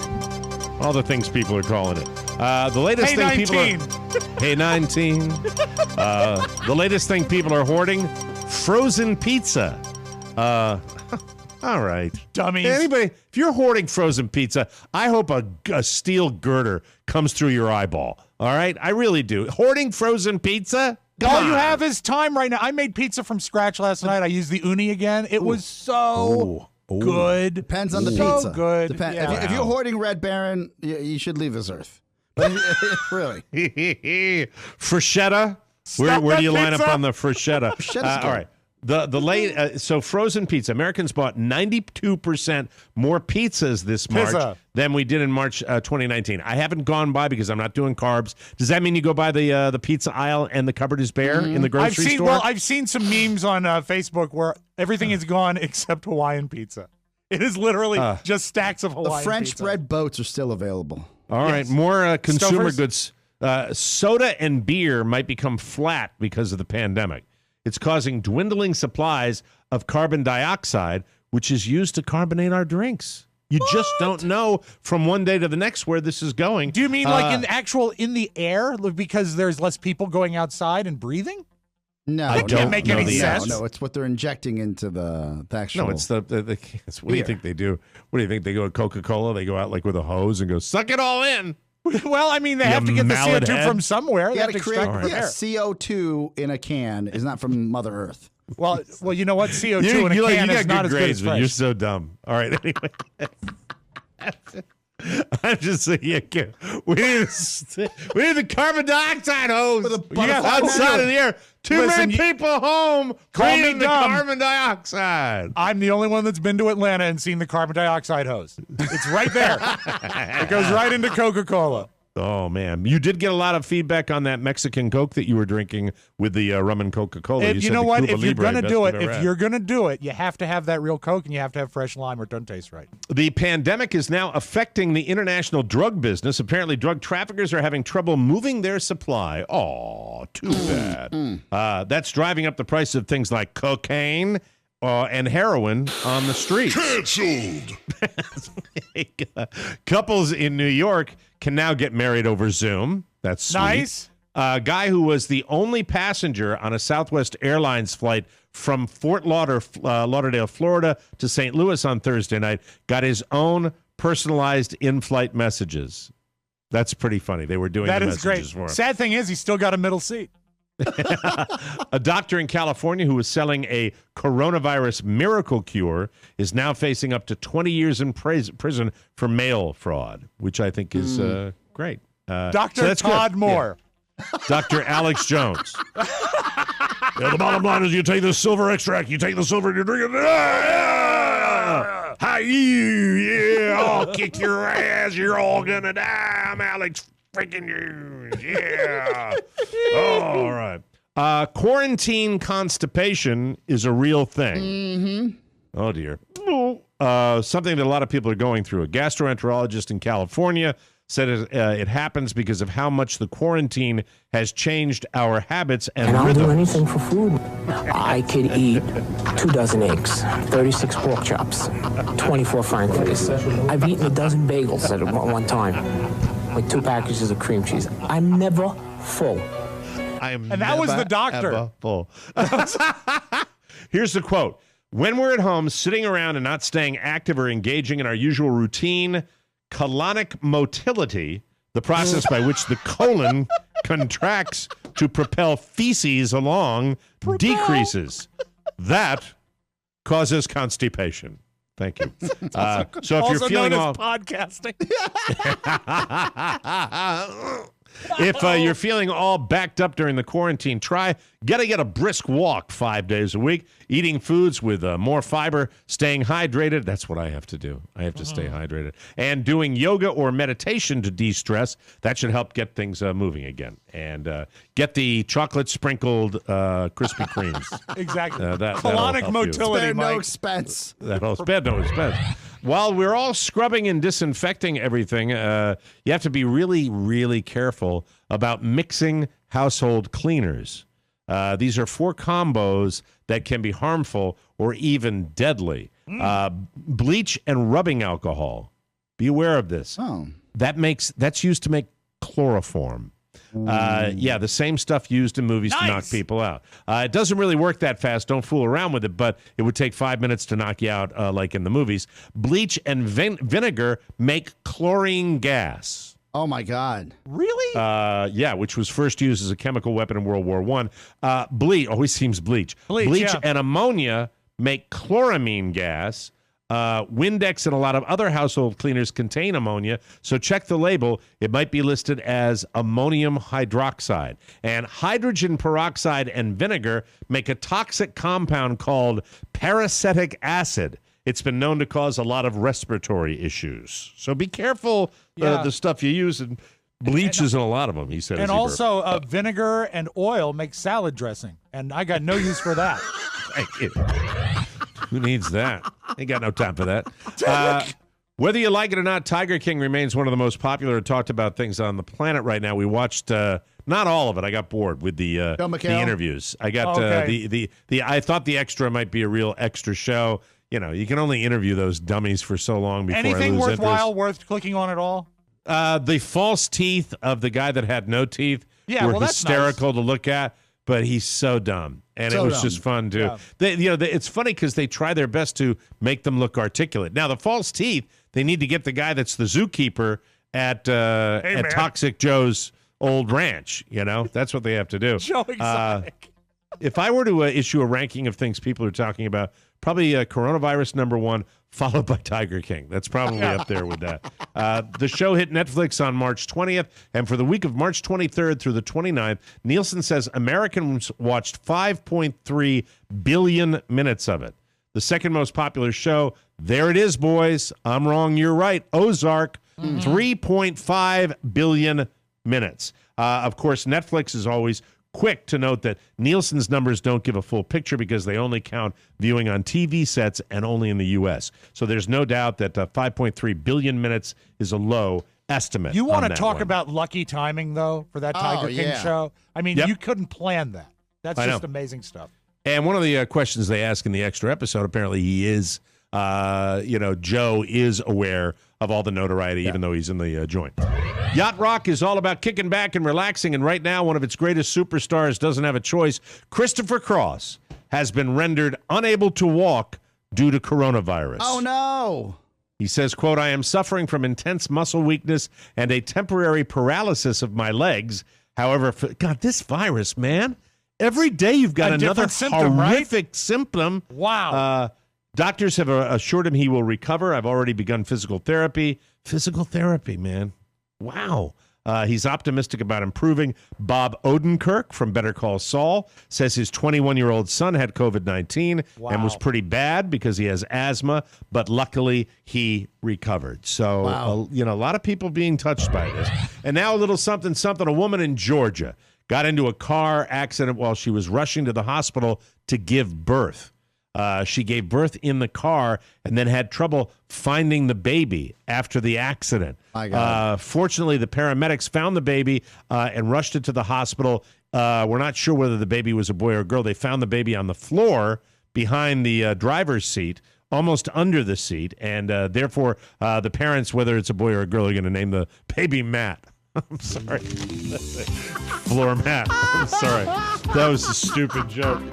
[SPEAKER 3] All the things people are calling it. The latest thing
[SPEAKER 4] 19.
[SPEAKER 3] people are... Hey, 19. The latest thing people are hoarding, frozen pizza. All right.
[SPEAKER 4] Dummies.
[SPEAKER 3] Anybody, if you're hoarding frozen pizza, I hope a steel girder comes through your eyeball. All right? I really do. Hoarding frozen pizza?
[SPEAKER 4] All you have is time right now. I made pizza from scratch last night. I used the uni again. It was so... good.
[SPEAKER 5] Depends on the
[SPEAKER 4] so
[SPEAKER 5] pizza.
[SPEAKER 4] Good.
[SPEAKER 5] Yeah. If you're hoarding Red Baron, you should leave this earth. Really.
[SPEAKER 3] Freshetta? Where do you line up on the freshetta? All right. So frozen pizza. Americans bought 92% more pizzas this March than we did in March 2019. I haven't gone by because I'm not doing carbs. Does that mean you go by the pizza aisle and the cupboard is bare in the grocery store?
[SPEAKER 4] Well, I've seen some memes on Facebook where everything is gone except Hawaiian pizza. It is literally just stacks of Hawaiian
[SPEAKER 5] pizza. The French
[SPEAKER 4] pizza.
[SPEAKER 5] bread boats are still available.
[SPEAKER 3] All right, more consumer goods. Soda and beer might become flat because of the pandemic. It's causing dwindling supplies of carbon dioxide, which is used to carbonate our drinks. You just don't know from one day to the next where this is going.
[SPEAKER 4] Do you mean like in the air because there's less people going outside and breathing?
[SPEAKER 5] No,
[SPEAKER 4] that can't make any sense.
[SPEAKER 5] No, it's what they're injecting into the actual.
[SPEAKER 3] No, it's the what do you think they do? What do you think they go at Coca-Cola? They go out like with a hose and go suck it all in.
[SPEAKER 4] Well, I mean, they have to get the CO2 from somewhere. They have to
[SPEAKER 5] create
[SPEAKER 4] extract it from air.
[SPEAKER 5] CO2 in a can is not from Mother Earth.
[SPEAKER 4] Well, you know what? CO2 in a can is not as good as fresh.
[SPEAKER 3] You're so dumb. All right, anyway. I'm just saying, we need the carbon dioxide hose. Outside of the air. Too many people home cleaning the carbon dioxide.
[SPEAKER 4] I'm the only one that's been to Atlanta and seen the carbon dioxide hose. It's right there. It goes right into Coca-Cola.
[SPEAKER 3] Oh, man. You did get a lot of feedback on that Mexican Coke that you were drinking with the rum and Coca-Cola.
[SPEAKER 4] You know what? If you're going to do it, you have to have that real Coke and you have to have fresh lime or it doesn't taste right.
[SPEAKER 3] The pandemic is now affecting the international drug business. Apparently, drug traffickers are having trouble moving their supply. Oh, too bad. That's driving up the price of things like cocaine and heroin on the streets.
[SPEAKER 1] Canceled.
[SPEAKER 3] Couples in New York can now get married over Zoom. That's sweet.
[SPEAKER 4] Nice.
[SPEAKER 3] A guy who was the only passenger on a Southwest Airlines flight from Fort Lauderdale, Florida to St. Louis on Thursday night got his own personalized in-flight messages. That's pretty funny. They were doing the messages for him.
[SPEAKER 4] Sad thing is, he's still got a middle seat.
[SPEAKER 3] A doctor in California who was selling a coronavirus miracle cure is now facing up to 20 years in prison for mail fraud, which I think is great.
[SPEAKER 4] Dr. Todd Moore.
[SPEAKER 3] Yeah. Dr. Alex Jones. The bottom line is you take the silver extract, you take the silver and you drink it. Hi, you. Yeah, I'll kick your ass. You're all going to die. I'm Alex freaking you. Yeah. All right. Quarantine constipation is a real thing.
[SPEAKER 5] Mm-hmm.
[SPEAKER 3] Oh, dear. Something that a lot of people are going through. A gastroenterologist in California said it happens because of how much the quarantine has changed our habits and rhythms.
[SPEAKER 11] I'll do anything for food. I could eat 24 eggs, 36 pork chops, 24 Frankfurters. I've eaten a dozen bagels at one time with 2 packages of cream cheese. I'm never full.
[SPEAKER 4] And that was the doctor.
[SPEAKER 3] Ever full. Here's the quote. When we're at home, sitting around and not staying active or engaging in our usual routine, colonic motility, the process by which the colon contracts to propel feces along, decreases. That causes constipation. Thank you. So if you're feeling all
[SPEAKER 4] podcasting.
[SPEAKER 3] If you're feeling all backed up during the quarantine, gotta get a brisk walk 5 days a week, eating foods with more fiber, staying hydrated. That's what I have to do. I have to stay hydrated. And doing yoga or meditation to de-stress. That should help get things moving again. And get the chocolate-sprinkled Krispy Kremes.
[SPEAKER 4] Exactly.
[SPEAKER 3] Colonic
[SPEAKER 4] motility, Mike.
[SPEAKER 5] No expense.
[SPEAKER 3] That'll spare no expense. While we're all scrubbing and disinfecting everything, you have to be really, really careful about mixing household cleaners. These are 4 combos that can be harmful or even deadly. Bleach and rubbing alcohol. Be aware of this.
[SPEAKER 5] Oh.
[SPEAKER 3] That's used to make chloroform. Yeah, the same stuff used in movies to knock people out. It doesn't really work that fast. Don't fool around with it, but it would take 5 minutes to knock you out like in the movies. Bleach and vinegar make chlorine gas.
[SPEAKER 5] Oh, my God.
[SPEAKER 4] Really?
[SPEAKER 3] Yeah, which was first used as a chemical weapon in World War I. Bleach always seems bleach. Bleach and ammonia make chloramine gas. Windex and a lot of other household cleaners contain ammonia, so check the label. It might be listed as ammonium hydroxide. And hydrogen peroxide and vinegar make a toxic compound called peracetic acid. It's been known to cause a lot of respiratory issues. So be careful the stuff you use, and bleach is in a lot of them, he said.
[SPEAKER 4] And also, vinegar and oil make salad dressing, and I got no use for that.
[SPEAKER 3] Thank you. Who needs that? Ain't got no time for that. Whether you like it or not, Tiger King remains one of the most popular and talked about things on the planet right now. We watched not all of it. I got bored with the interviews. I got I thought the extra might be a real extra show. You know, you can only interview those dummies for so long before
[SPEAKER 4] anything
[SPEAKER 3] I lose
[SPEAKER 4] worthwhile
[SPEAKER 3] interest.
[SPEAKER 4] worth clicking on at all?
[SPEAKER 3] The false teeth of the guy that had no teeth were
[SPEAKER 4] that's
[SPEAKER 3] hysterical
[SPEAKER 4] nice.
[SPEAKER 3] to look at, but he's so dumb. And it was just fun, too. Yeah. It's funny because they try their best to make them look articulate. Now, the false teeth, they need to get the guy that's the zookeeper at Toxic Joe's old ranch. You know, that's what they have to do.
[SPEAKER 4] Joe Exotic.
[SPEAKER 3] If I were to issue a ranking of things people are talking about, probably coronavirus #1, followed by Tiger King. That's probably up there with that. The show hit Netflix on March 20th, and for the week of March 23rd through the 29th, Nielsen says Americans watched 5.3 billion minutes of it. The second most popular show, there it is, boys. I'm wrong, you're right. Ozark, 3.5 billion minutes. Of course, Netflix is always quick to note that Nielsen's numbers don't give a full picture because they only count viewing on TV sets and only in the U.S. So there's no doubt that 5.3 billion minutes is a low estimate.
[SPEAKER 4] You want to talk about lucky timing, though, for that Tiger King show? I mean, you couldn't plan that. That's just amazing stuff.
[SPEAKER 3] And one of the questions they ask in the extra episode, apparently he is, Joe is aware of all the notoriety, even though he's in the joint. Yacht Rock is all about kicking back and relaxing, and right now one of its greatest superstars doesn't have a choice. Christopher Cross has been rendered unable to walk due to coronavirus.
[SPEAKER 5] Oh, no.
[SPEAKER 3] He says, quote, I am suffering from intense muscle weakness and a temporary paralysis of my legs. However, God, this virus, man, Every day you've got another
[SPEAKER 4] symptom,
[SPEAKER 3] horrific symptom.
[SPEAKER 4] Wow.
[SPEAKER 3] Doctors have assured him he will recover. I've already begun physical therapy. Physical therapy, man. Wow. He's optimistic about improving. Bob Odenkirk from Better Call Saul says his 21-year-old son had COVID-19 and was pretty bad because he has asthma, but luckily he recovered. So, a lot of people being touched by this. And now a little something. A woman in Georgia got into a car accident while she was rushing to the hospital to give birth. She gave birth in the car and then had trouble finding the baby after the accident.
[SPEAKER 5] My God.
[SPEAKER 3] Fortunately, the paramedics found the baby and rushed it to the hospital. We're not sure whether the baby was a boy or a girl. They found the baby on the floor behind the driver's seat, almost under the seat, and therefore the parents, whether it's a boy or a girl, are going to name the baby Matt. I'm sorry. Floor mat. I'm sorry. That was a stupid joke.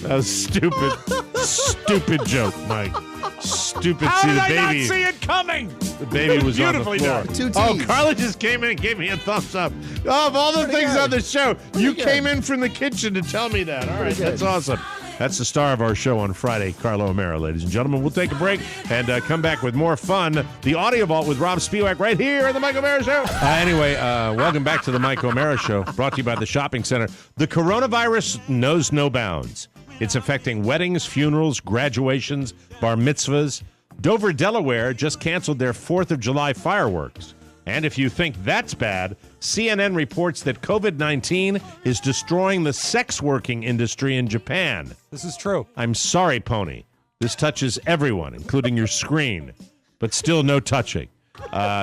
[SPEAKER 3] That was stupid. Stupid joke, Mike. Stupid.
[SPEAKER 4] How
[SPEAKER 3] See,
[SPEAKER 4] did
[SPEAKER 3] the
[SPEAKER 4] I
[SPEAKER 3] baby,
[SPEAKER 4] not see it coming?
[SPEAKER 3] The baby was on the
[SPEAKER 4] Beautifully
[SPEAKER 3] floor.
[SPEAKER 4] done.
[SPEAKER 3] Oh, Carla just came in and gave me a thumbs up. Oh, of all the things on the show, you came in from the kitchen to tell me that. All right, that's awesome. That's the star of our show on Friday, Carlo O'Mara, ladies and gentlemen. We'll take a break and come back with more fun. The Audio Vault with Rob Spiewak right here on the Mike O'Mara Show. Anyway, welcome back to the Mike O'Mara Show, brought to you by the Shopping Center. The coronavirus knows no bounds. It's affecting weddings, funerals, graduations, bar mitzvahs. Dover, Delaware just canceled their 4th of July fireworks. And if you think that's bad, CNN reports that COVID-19 is destroying the sex working industry in Japan.
[SPEAKER 4] This is true.
[SPEAKER 3] I'm sorry, Pony. This touches everyone, including your screen, but still no touching.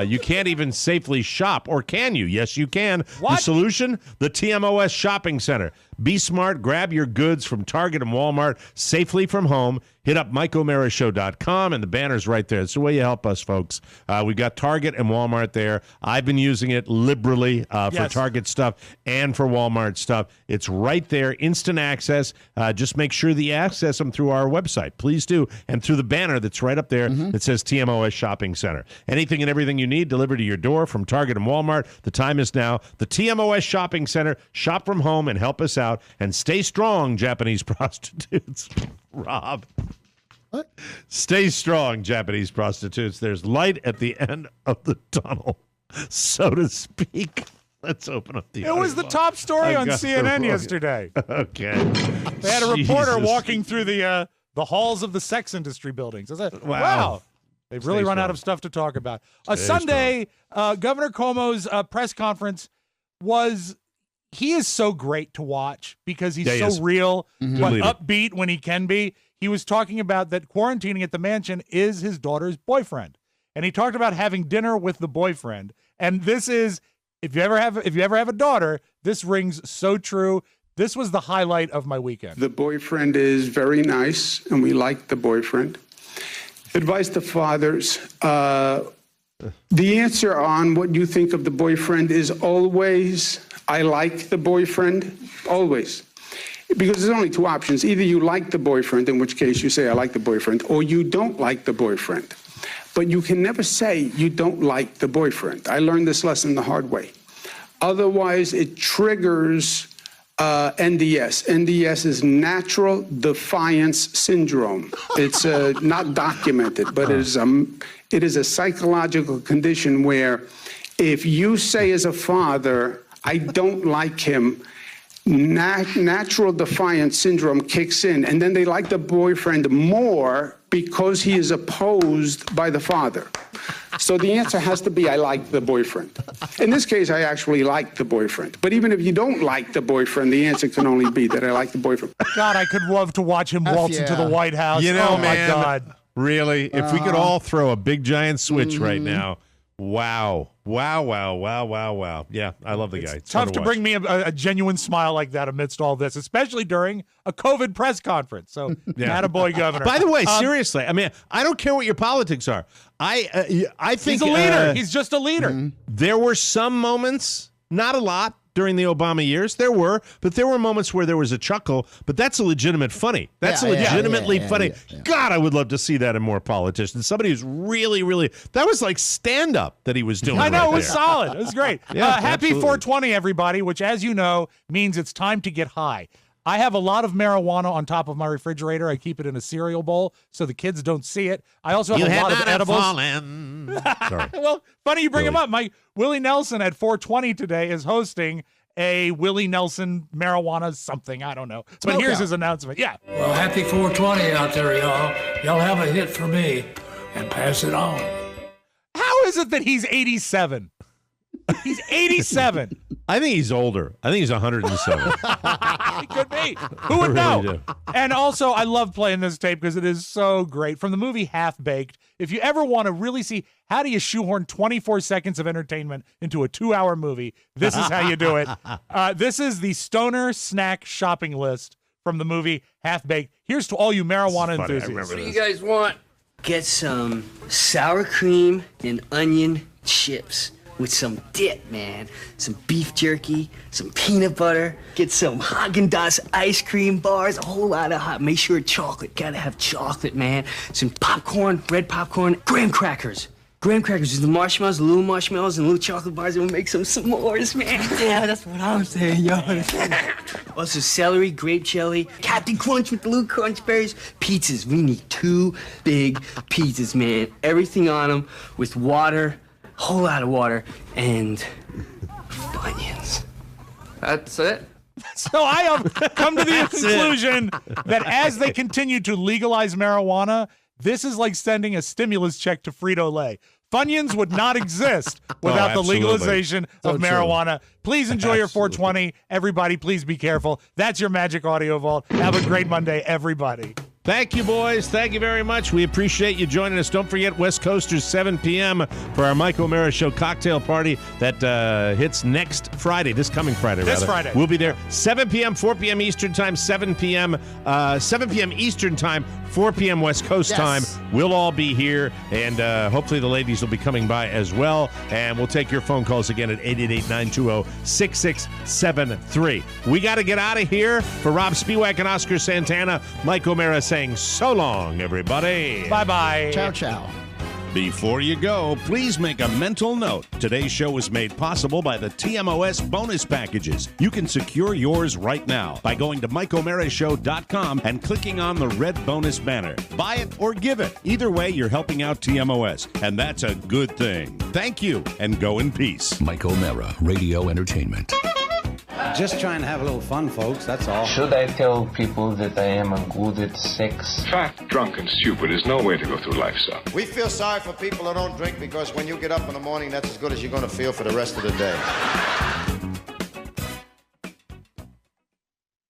[SPEAKER 3] You can't even safely shop, or can you? Yes, you can.
[SPEAKER 4] What?
[SPEAKER 3] The solution? The TMOS Shopping Center. Be smart. Grab your goods from Target and Walmart safely from home. Hit up MikeO'MaraShow.com, and the banner's right there. It's the way you help us, folks. We've got Target and Walmart there. I've been using it liberally for Target stuff and for Walmart stuff. It's right there, instant access. Just make sure that you access them through our website. Please do. And through the banner that's right up there that says TMOS Shopping Center. Anything and everything you need delivered to your door from Target and Walmart. The time is now. The TMOS Shopping Center. Shop from home and help us out. And stay strong, Japanese prostitutes. Rob.
[SPEAKER 5] What?
[SPEAKER 3] Stay strong, Japanese prostitutes. There's light at the end of the tunnel, so to speak. Let's open up the
[SPEAKER 4] It was the top story on CNN yesterday.
[SPEAKER 3] Okay.
[SPEAKER 4] They had a reporter walking through the halls of the sex industry buildings. I said, wow. They've really run out of stuff to talk about. Sunday, Governor Cuomo's press conference he is so great to watch because he's so real, but upbeat when he can be. He was talking about that quarantining at the mansion is his daughter's boyfriend. And he talked about having dinner with the boyfriend. And this is, if you ever have a daughter, this rings so true. This was the highlight of my weekend.
[SPEAKER 12] The boyfriend is very nice, and we like the boyfriend. Advice to fathers. The answer on what you think of the boyfriend is always, I like the boyfriend, always. Because there's only two options. Either you like the boyfriend, in which case you say, I like the boyfriend, or you don't like the boyfriend. But you can never say you don't like the boyfriend. I learned this lesson the hard way. Otherwise, it triggers NDS. NDS is natural defiance syndrome. It's not documented, but it is a psychological condition where if you say as a father, I don't like him, natural defiance syndrome kicks in, and then they like the boyfriend more because he is opposed by the father. So the answer has to be, I like the boyfriend. In this case, I actually like the boyfriend. But even if you don't like the boyfriend, the answer can only be that I like the boyfriend.
[SPEAKER 4] God, I could love to watch him waltz into the White House.
[SPEAKER 3] You know,
[SPEAKER 4] oh,
[SPEAKER 3] man,
[SPEAKER 4] my God.
[SPEAKER 3] Really? If we could all throw a big giant switch right now. Wow. Yeah, I love the guy. It's
[SPEAKER 4] tough to bring me a genuine smile like that amidst all this, especially during a COVID press conference. So, attaboy, Governor.
[SPEAKER 3] By the way, seriously, I mean, I don't care what your politics are. I think
[SPEAKER 4] he's a leader. He's just a leader.
[SPEAKER 3] There were some moments, not a lot, during the Obama years. There were, but there were moments where there was a chuckle, but that's a legitimate funny. That's legitimately funny. God, I would love to see that in more politicians. Somebody who's really, that was like stand-up that he was doing.
[SPEAKER 4] I know,
[SPEAKER 3] right
[SPEAKER 4] it was
[SPEAKER 3] there.
[SPEAKER 4] solid. It was great. Happy 420, everybody, which, as you know, means it's time to get high. I have a lot of marijuana on top of my refrigerator. I keep it in a cereal bowl so the kids don't see it. I also have a lot of edibles.
[SPEAKER 3] Sorry.
[SPEAKER 4] Well, funny you bring him up. Willie Nelson at 420 today is hosting a Willie Nelson marijuana something. I don't know. But here's his announcement. Yeah.
[SPEAKER 13] Well, happy 420 out there, y'all. Y'all have a hit for me and pass it on.
[SPEAKER 4] How is it that he's 87? He's 87.
[SPEAKER 3] I think he's older. I think he's 107.
[SPEAKER 4] It could be. Who would know? And also, I love playing this tape because it is so great. From the movie Half Baked, if you ever want to really see how do you shoehorn 24 seconds of entertainment into a 2-hour movie, this is how you do it. This is the stoner snack shopping list from the movie Half Baked. Here's to all you marijuana enthusiasts.
[SPEAKER 14] What do you guys want? Get some sour cream and onion chips with some dip, man. Some beef jerky, some peanut butter. Get some Haagen-Dazs ice cream bars, a whole lot of hot. Make sure chocolate. Gotta have chocolate, man. Some popcorn, red popcorn, graham crackers. Graham crackers is the marshmallows, the little marshmallows, and little chocolate bars. And we'll make some s'mores, man. Yeah, that's what I'm saying, yo. Also, celery, grape jelly, Captain Crunch with the little crunch berries. Pizzas. We need 2 big pizzas, man. Everything on them with water, a whole lot of water, and Funyuns. That's it.
[SPEAKER 4] So I have come to the conclusion that as they continue to legalize marijuana, this is like sending a stimulus check to Frito-Lay. Funyuns would not exist without the legalization of marijuana. Please enjoy your 420. Everybody, please be careful. That's your Magic Audio Vault. Have a great Monday, everybody.
[SPEAKER 3] Thank you, boys. Thank you very much. We appreciate you joining us. Don't forget West Coasters, 7 p.m. for our Mike O'Mara Show cocktail party that hits next Friday, this coming Friday,
[SPEAKER 4] This Friday.
[SPEAKER 3] We'll be there 7 p.m., 4 p.m. Eastern Time, 7 p.m. Eastern Time, 4 p.m. West Coast time. We'll all be here, and hopefully the ladies will be coming by as well. And we'll take your phone calls again at 888-920-6673. We got to get out of here. For Rob Spiewak and Oscar Santana, Mike O'Mara saying so long, everybody.
[SPEAKER 4] Bye-bye.
[SPEAKER 5] Ciao, ciao.
[SPEAKER 2] Before you go, please make a mental note. Today's show was made possible by the TMOS bonus packages. You can secure yours right now by going to MikeO'MaraShow.com and clicking on the red bonus banner. Buy it or give it. Either way, you're helping out TMOS, and that's a good thing. Thank you, and go in peace.
[SPEAKER 1] Mike O'Mara, Radio Entertainment.
[SPEAKER 15] Just trying to have a little fun, folks, that's all.
[SPEAKER 16] Should I tell people that I am good at sex?
[SPEAKER 17] Fat, drunk, and stupid is no way to go through life, son.
[SPEAKER 18] We feel sorry for people who don't drink because when you get up in the morning, that's as good as you're going to feel for the rest of the day.